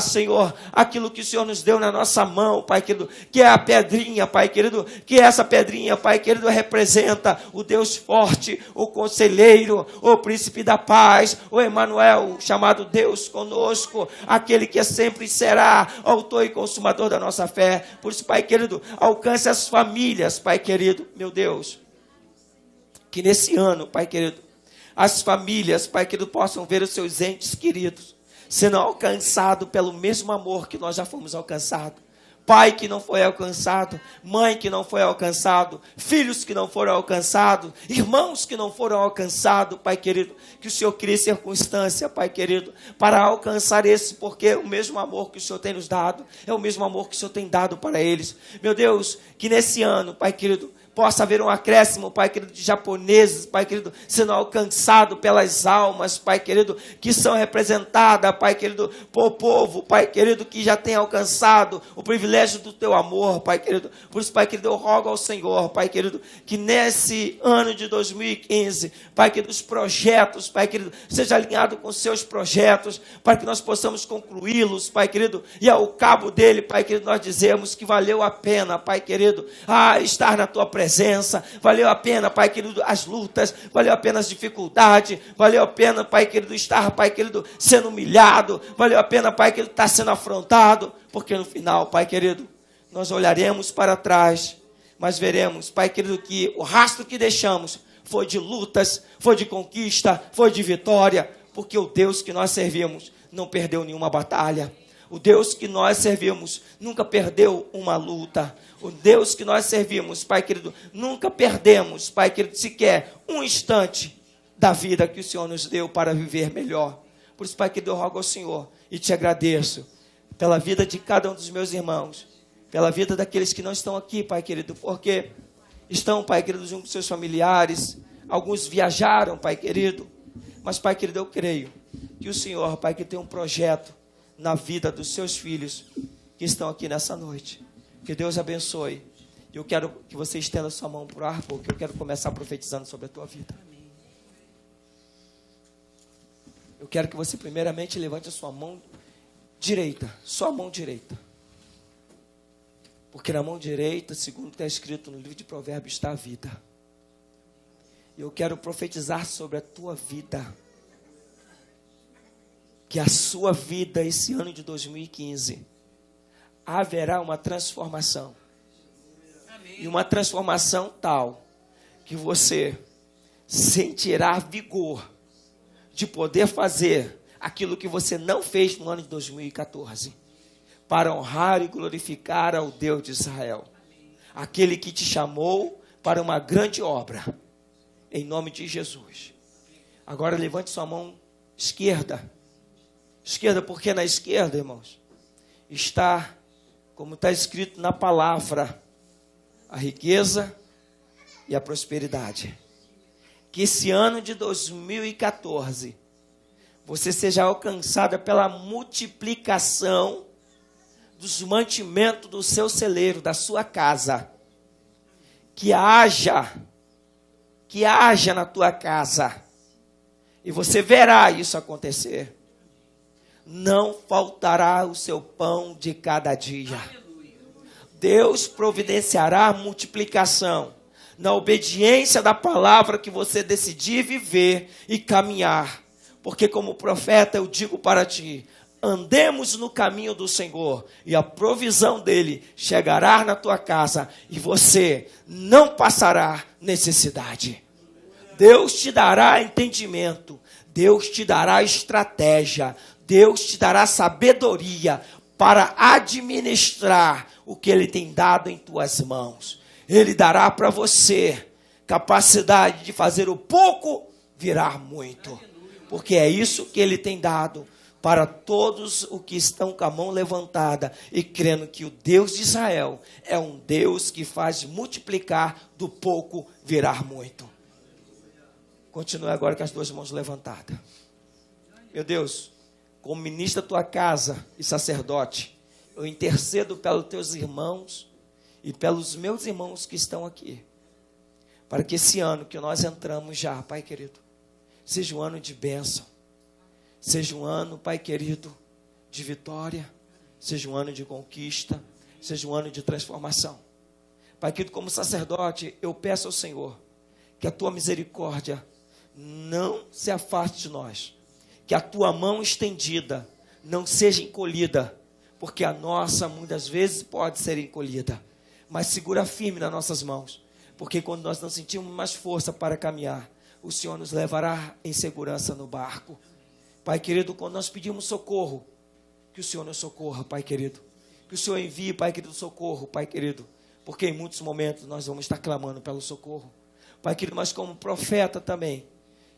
Senhor, aquilo que o Senhor nos deu na nossa mão, Pai querido, que é a pedrinha, Pai querido, que essa pedrinha, Pai querido, representa o Deus forte, o conselheiro, o príncipe da paz, o Emanuel, chamado Deus conosco, aquele que é sempre e será autor e consumador da nossa fé. Por isso, Pai querido, alcance as famílias, Pai querido, meu Deus, que nesse ano, Pai querido, as famílias, Pai querido, possam ver os seus entes queridos sendo alcançados pelo mesmo amor que nós já fomos alcançados. Pai que não foi alcançado, mãe que não foi alcançado, filhos que não foram alcançados, irmãos que não foram alcançados, Pai querido, que o Senhor crie circunstância, Pai querido, para alcançar esse, porque o mesmo amor que o Senhor tem nos dado, é o mesmo amor que o Senhor tem dado para eles. Meu Deus, que nesse ano, Pai querido, possa haver um acréscimo, Pai querido, de japoneses, Pai querido, sendo alcançado pelas almas, Pai querido, que são representadas, Pai querido, por povo, Pai querido, que já tem alcançado o privilégio do teu amor, Pai querido. Por isso, Pai querido, eu rogo ao Senhor, Pai querido, que nesse ano de 2015, Pai querido, os projetos, Pai querido, seja alinhado com os seus projetos, para que nós possamos concluí-los, Pai querido, e ao cabo dele, Pai querido, nós dizemos que valeu a pena, Pai querido, estar na tua presença, valeu a pena, Pai querido, as lutas, valeu a pena as dificuldades, valeu a pena, Pai querido, estar, Pai querido, sendo humilhado, valeu a pena, Pai querido, estar sendo afrontado, porque no final, Pai querido, nós olharemos para trás, mas veremos, Pai querido, que o rastro que deixamos foi de lutas, foi de conquista, foi de vitória, porque o Deus que nós servimos não perdeu nenhuma batalha. O Deus que nós servimos nunca perdeu uma luta. O Deus que nós servimos, Pai querido, nunca perdemos, Pai querido, sequer um instante da vida que o Senhor nos deu para viver melhor. Por isso, Pai querido, eu rogo ao Senhor e te agradeço pela vida de cada um dos meus irmãos, pela vida daqueles que não estão aqui, Pai querido, porque estão, Pai querido, junto com seus familiares. Alguns viajaram, Pai querido, mas, Pai querido, eu creio que o Senhor, Pai, que tem um projeto na vida dos seus filhos que estão aqui nessa noite. Que Deus abençoe. Eu quero que você estenda sua mão para o ar, porque eu quero começar profetizando sobre a tua vida. Eu quero que você primeiramente levante a sua mão direita, só a mão direita. Porque na mão direita, segundo está escrito no livro de Provérbios, está a vida. E eu quero profetizar sobre a tua vida. Que a sua vida, esse ano de 2015, haverá uma transformação. E uma transformação tal, que você sentirá vigor de poder fazer aquilo que você não fez no ano de 2014. Para honrar e glorificar ao Deus de Israel. Aquele que te chamou para uma grande obra. Em nome de Jesus. Agora levante sua mão esquerda. Esquerda, porque na esquerda, irmãos, está, como está escrito na palavra, a riqueza e a prosperidade. Que esse ano de 2014, você seja alcançada pela multiplicação dos mantimentos do seu celeiro, da sua casa. Que haja na tua casa. E você verá isso acontecer. Não faltará o seu pão de cada dia. Deus providenciará a multiplicação. Na obediência da palavra que você decidir viver e caminhar. Porque como profeta eu digo para ti, andemos no caminho do Senhor e a provisão dele chegará na tua casa e você não passará necessidade. Deus te dará entendimento, Deus te dará estratégia, Deus te dará sabedoria para administrar o que ele tem dado em tuas mãos. Ele dará para você capacidade de fazer o pouco virar muito, porque é isso que ele tem dado para todos os que estão com a mão levantada e crendo que o Deus de Israel é um Deus que faz multiplicar do pouco virar muito. Continue agora com as duas mãos levantadas. Meu Deus, como ministro da tua casa e sacerdote, eu intercedo pelos teus irmãos e pelos meus irmãos que estão aqui, para que esse ano que nós entramos já, Pai querido, seja um ano de bênção. Seja um ano, Pai querido, de vitória. Seja um ano de conquista. Seja um ano de transformação. Pai querido, como sacerdote, eu peço ao Senhor que a tua misericórdia não se afaste de nós. Que a tua mão estendida não seja encolhida. Porque a nossa, muitas vezes, pode ser encolhida. Mas segura firme nas nossas mãos. Porque quando nós não sentimos mais força para caminhar, o Senhor nos levará em segurança no barco. Pai querido, quando nós pedimos socorro, que o Senhor nos socorra, Pai querido. Que o Senhor envie, Pai querido, socorro, Pai querido. Porque em muitos momentos nós vamos estar clamando pelo socorro. Pai querido, mas como profeta também,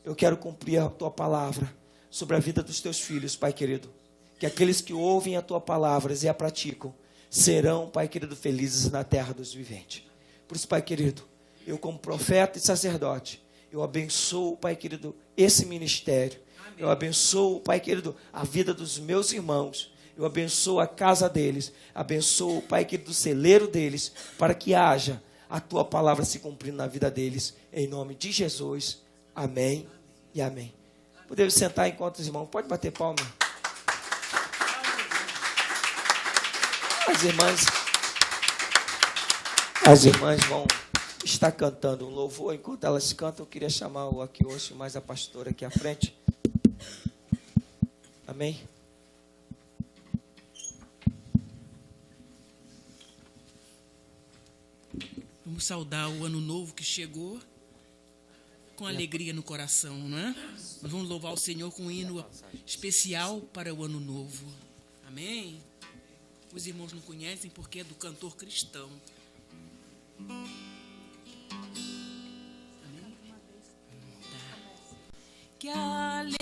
eu quero cumprir a tua palavra sobre a vida dos teus filhos, Pai querido. Que aqueles que ouvem a tua palavra e a praticam, serão, Pai querido, felizes na terra dos viventes. Por isso, Pai querido, eu como profeta e sacerdote, eu abençoo, Pai querido, esse ministério. Eu abençoo, Pai querido, a vida dos meus irmãos. Eu abençoo a casa deles. Abençoo, Pai querido, o celeiro deles. Para que haja a tua palavra se cumprindo na vida deles. Em nome de Jesus. Amém e amém. Podemos sentar enquanto os irmãos. Pode bater palma. As irmãs vão estar cantando um louvor. Enquanto elas cantam, eu queria chamar o aqui hoje, mais a pastora aqui à frente. Amém? Vamos saudar o ano novo que chegou com alegria no coração, não é? Nós vamos louvar o Senhor com um hino especial para o ano novo. Amém? Os irmãos não conhecem porque é do cantor cristão. Que alegria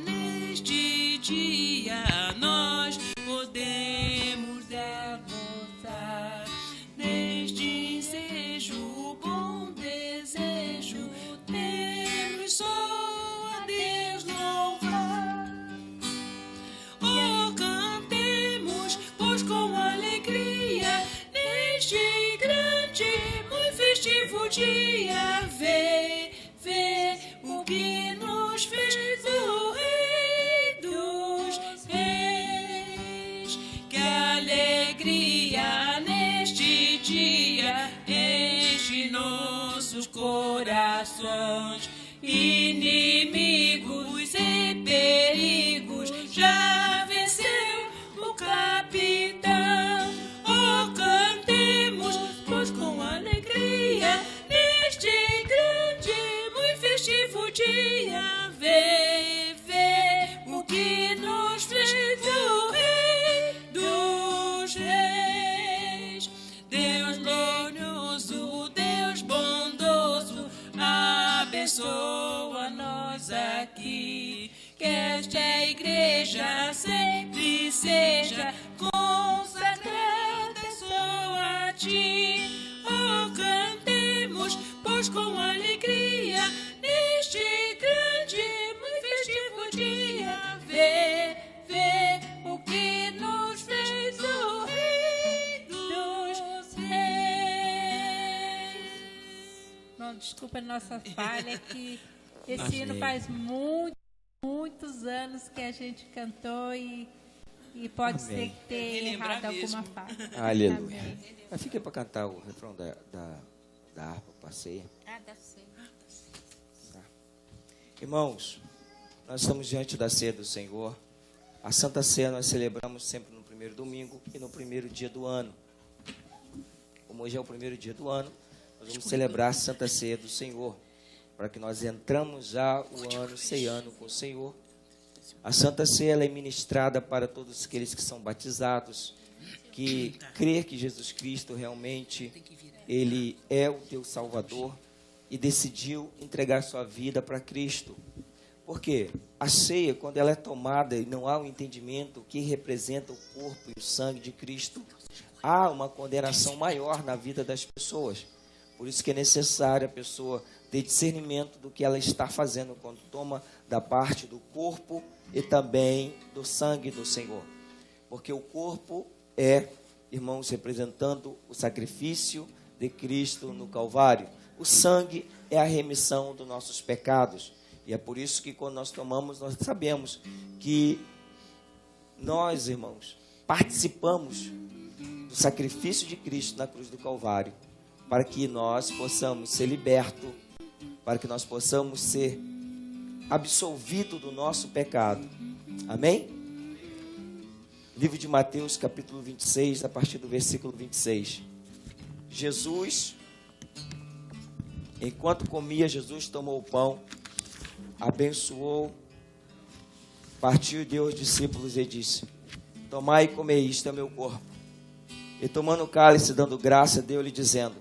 neste dia nós podemos devotar, neste ensejo, bom desejo, temos só a Deus louvar. Oh, cantemos, pois com alegria, neste grande, muito festivo dia, vê o que nós tribulações, inimigos e perigos, já venceu o capitão. Oh, cantemos, pois com alegria, neste grande, muito festivo dia, vê o que nos fez o Rei dos Reis. Deus glorioso, Deus bondoso, abençoa-nos aqui. Que esta igreja sempre seja consagrada só a ti. Oh, cantemos, pois com alegria, neste grande, muito festivo dia, vê o que nos fez o Rei dos Reis. Não, desculpa a nossa falha, que esse Amém. hino faz muitos anos que a gente cantou e pode Amém. ser que tenha Relembrar errado mesmo. alguma parte. Aleluia. Amém. Mas fiquei para cantar o refrão da harpa, passeia. Tá. Irmãos, nós estamos diante da ceia do Senhor. A Santa Ceia nós celebramos sempre no primeiro domingo e no primeiro dia do ano. Como hoje é o primeiro dia do ano, nós vamos celebrar a Santa Ceia do Senhor, para que nós entramos já o ano ceando com o Senhor. A Santa Ceia ela é ministrada para todos aqueles que são batizados, que crê que Jesus Cristo realmente Ele é o teu Salvador e decidiu entregar sua vida para Cristo. Porque a ceia, quando ela é tomada e não há um entendimento que representa o corpo e o sangue de Cristo, há uma condenação maior na vida das pessoas. Por isso que é necessário a pessoa ter discernimento do que ela está fazendo quando toma da parte do corpo e também do sangue do Senhor. Porque o corpo é, irmãos, representando o sacrifício de Cristo no Calvário. O sangue é a remissão dos nossos pecados. E é por isso que quando nós tomamos, nós sabemos que nós, irmãos, participamos do sacrifício de Cristo na cruz do Calvário, para que nós possamos ser libertos, para que nós possamos ser absolvidos do nosso pecado. Amém? Livro de Mateus, capítulo 26, a partir do versículo 26. Jesus, enquanto comia, Jesus tomou o pão, abençoou, partiu e deu aos discípulos e disse: tomai e comei, isto é meu corpo. E tomando o cálice, dando graça, deu-lhe dizendo: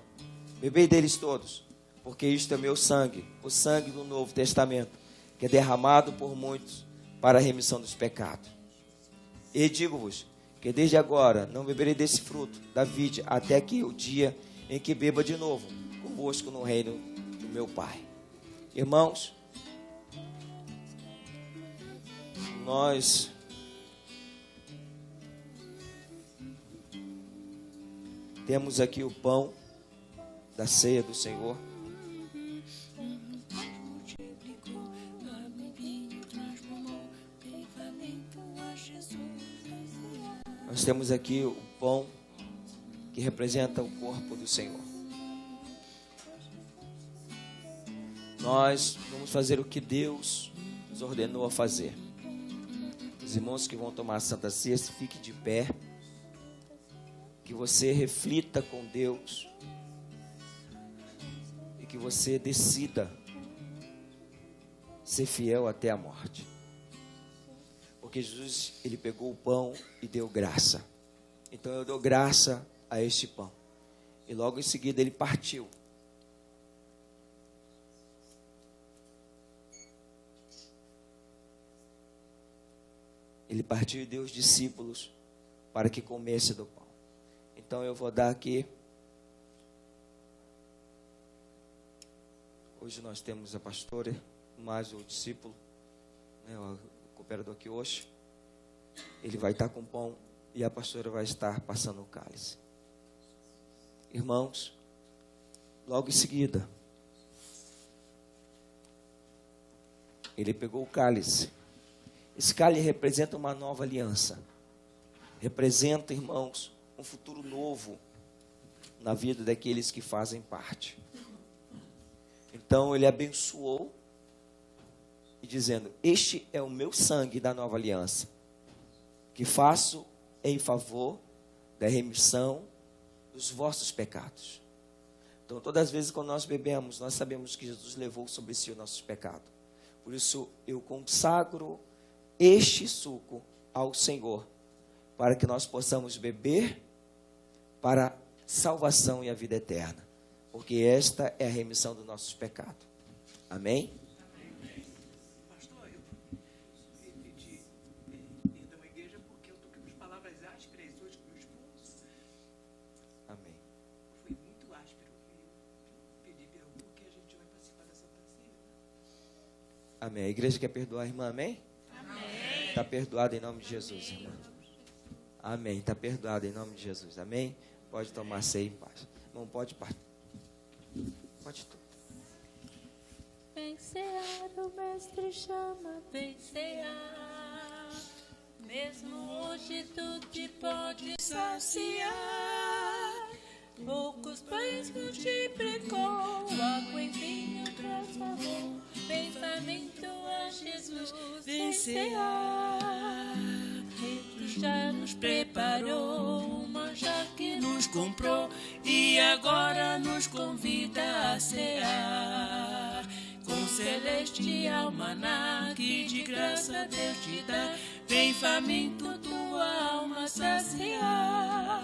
bebei deles todos, porque isto é meu sangue, o sangue do Novo Testamento, que é derramado por muitos para a remissão dos pecados. E digo-vos que desde agora não beberei desse fruto da vide, até que o dia em que beba de novo convosco no reino do meu Pai. Irmãos, nós temos aqui o pão da ceia do Senhor. Nós temos aqui o pão que representa o corpo do Senhor. Nós vamos fazer o que Deus nos ordenou a fazer. Os irmãos que vão tomar a Santa Ceia, fique de pé. Que você reflita com Deus. E que você decida ser fiel até a morte. Porque Jesus, ele pegou o pão e deu graça. Então eu dou graça a este pão. E logo em seguida ele partiu. Ele partiu e deu aos discípulos para que comesse do pão. Então eu vou dar aqui. Hoje nós temos a pastora, mais o discípulo, né, o cooperador aqui hoje. Ele vai estar com o pão e a pastora vai estar passando o cálice. Irmãos, logo em seguida, ele pegou o cálice. Esse cálice representa uma nova aliança. Representa, irmãos, um futuro novo na vida daqueles que fazem parte. Então ele abençoou e dizendo: este é o meu sangue da nova aliança, que faço em favor da remissão dos vossos pecados. Então todas as vezes quando nós bebemos, nós sabemos que Jesus levou sobre si o nosso pecado. Por isso eu consagro este suco ao Senhor, para que nós possamos beber para a salvação e a vida eterna, porque esta é a remissão dos nossos pecados. Amém? Pastor, eu pedi perdão à igreja porque eu estou com as palavras ásperas hoje com meu esposo. Amém. Foi muito áspero. Eu pedi perdão porque a gente vai participar da Santa Ceia. Amém. A igreja quer perdoar a irmã, amém? Amém. Está perdoada em nome de Jesus, irmã. Amém. Está perdoada em nome de Jesus, amém? Pode tomar ceia em paz. Não pode partir. Pode tudo. Vem cear, o mestre chama, vem cear. Mesmo hoje tu te pode saciar. Poucos pães multiplicou, água em vinho transformou. Vem faminto a Jesus, vem cear. Ele já nos preparou, manjar que nos comprou e agora nos convida a cear. Com celestial maná que de graça Deus te dá, vem faminto tua alma saciar.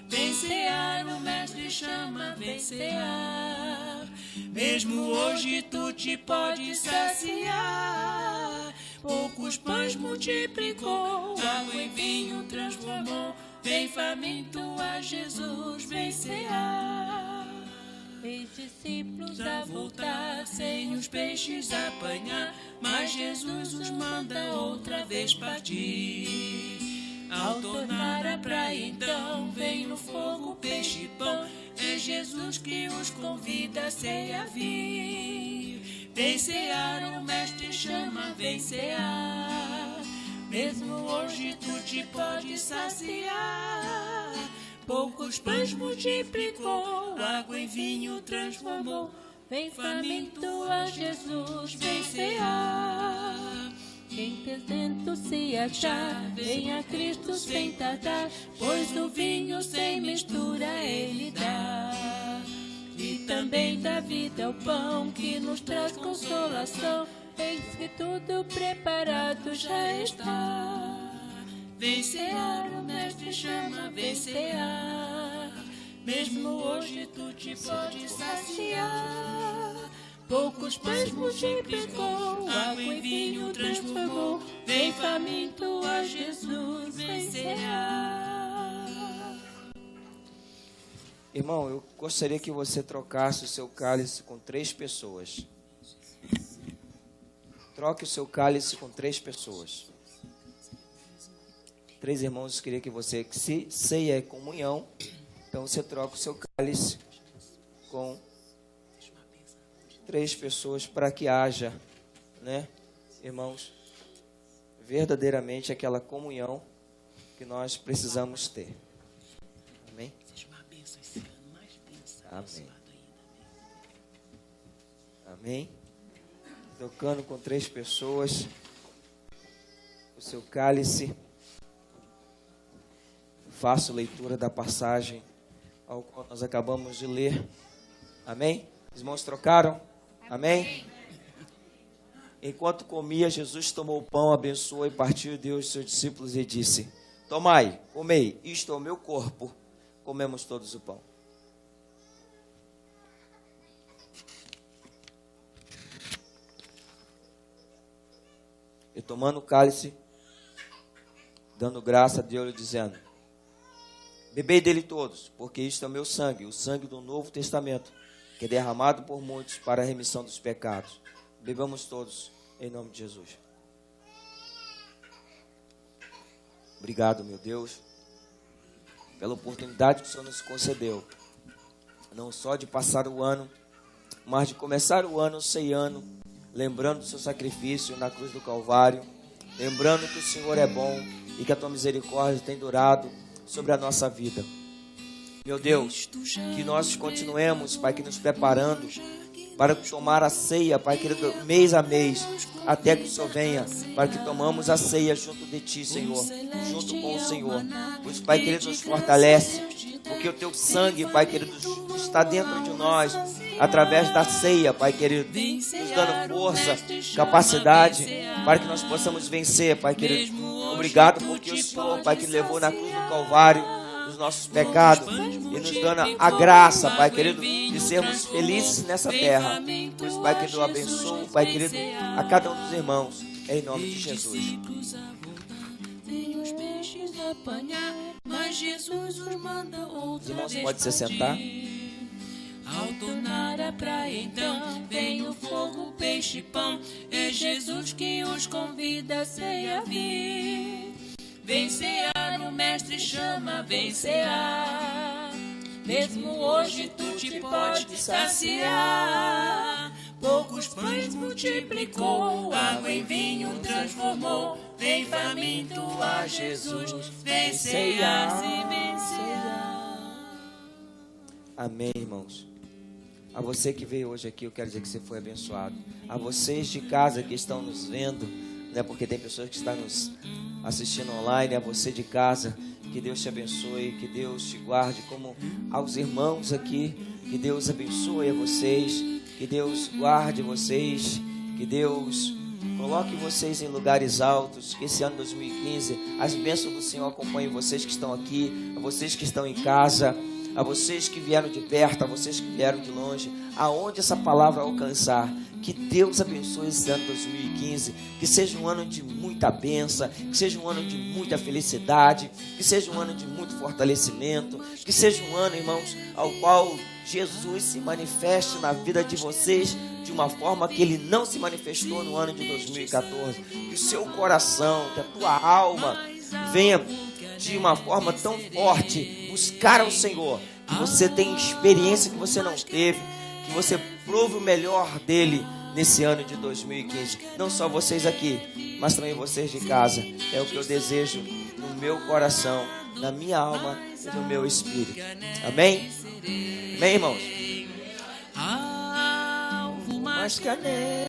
Vem cear, o mestre chama, vem cear. Mesmo hoje tu te pode saciar. Poucos pães multiplicou, água em vinho transformou. Vem faminto a Jesus, vem cear. Fez discípulos a voltar, sem os peixes apanhar, mas Jesus os manda outra vez partir. Ao tornar a praia então, vem no fogo peixe e pão. É Jesus que os convida a ceia vir. Vem cear, o mestre chama, vem cear. Mesmo hoje tu te pode saciar. Poucos pães multiplicou, água em vinho transformou. Vem faminto a Jesus, vem cear. Quem sedento se achar, vem a Cristo sem tardar, pois o vinho sem mistura Ele dá. E também da vida o pão que nos traz consolação, eis que tudo preparado já está. Vem cear, o mestre chama, vem cear. Mesmo hoje tu te pode saciar. Poucos pães multiplicou, água em vinho transformou. Vem faminto a Jesus, vem cear. Irmão, eu gostaria que você trocasse o seu cálice com 3 pessoas. Troque o seu cálice com 3 pessoas. 3 irmãos, queria que você, se ceia é comunhão, então você troca o seu cálice com 3 pessoas para que haja, né, irmãos, verdadeiramente aquela comunhão que nós precisamos ter. Amém? Seja uma bênção esse ano, mais bênção. Amém. Amém? Tocando com 3 pessoas o seu cálice. Faço leitura da passagem ao qual nós acabamos de ler. Amém? Os irmãos trocaram? Amém? Enquanto comia, Jesus tomou o pão, abençoou e partiu e deu aos seus discípulos e disse: tomai, comei, isto é o meu corpo. Comemos todos o pão. E tomando o cálice, dando graça a Deus, dizendo: bebei dele todos, porque isto é o meu sangue, o sangue do Novo Testamento, que é derramado por muitos para a remissão dos pecados. Bebamos todos, em nome de Jesus. Obrigado, meu Deus, pela oportunidade que o Senhor nos concedeu, não só de passar o ano, mas de começar o ano ceiando, lembrando do seu sacrifício na cruz do Calvário, lembrando que o Senhor é bom e que a tua misericórdia tem durado sobre a nossa vida. Meu Deus, que nós continuemos, Pai, que nos preparando para tomar a ceia, Pai querido, mês a mês, até que o Senhor venha, para que tomamos a ceia junto de Ti, Senhor, junto com o Senhor. Por isso, Pai querido, nos fortalece, porque o Teu sangue, Pai querido, está dentro de nós, através da ceia, Pai querido, nos dando força, capacidade, para que nós possamos vencer, Pai querido. Obrigado porque o Senhor, Pai, que levou na cruz do Calvário os nossos pecados e nos dando a graça, Pai querido, de sermos felizes nessa terra. Por isso, Pai querido, eu abençoo, Pai querido, a cada um dos irmãos, em nome de Jesus. Os irmãos podem se sentar. Ao tornar a praia então, vem o fogo, peixe e pão. É Jesus que os convida a ceia vir. Vem cear, o mestre chama, vem cear. Mesmo hoje tu te pode saciar. Poucos pães multiplicou, água em vinho transformou. Vem faminto a Jesus, vem cear, vem cear. Amém, irmãos. A você que veio hoje aqui, eu quero dizer que você foi abençoado. A vocês de casa que estão nos vendo, né, porque tem pessoas que estão nos assistindo online, a você de casa, que Deus te abençoe, que Deus te guarde, como aos irmãos aqui, que Deus abençoe a vocês, que Deus guarde vocês, que Deus coloque vocês em lugares altos, que esse ano 2015, as bênçãos do Senhor acompanhem vocês que estão aqui, a vocês que estão em casa, a vocês que vieram de perto, a vocês que vieram de longe, aonde essa palavra alcançar, que Deus abençoe esse ano 2015, que seja um ano de muita bênção, que seja um ano de muita felicidade, que seja um ano de muito fortalecimento, que seja um ano, irmãos, ao qual Jesus se manifeste na vida de vocês de uma forma que Ele não se manifestou no ano de 2014, que o seu coração, que a tua alma venha de uma forma tão forte buscar ao Senhor, que você tenha experiência que você não teve, que você prove o melhor dele nesse ano de 2015. Não só vocês aqui, mas também vocês de casa. É o que eu desejo no meu coração, na minha alma e no meu espírito. Amém? Amém, irmãos? Mais canela.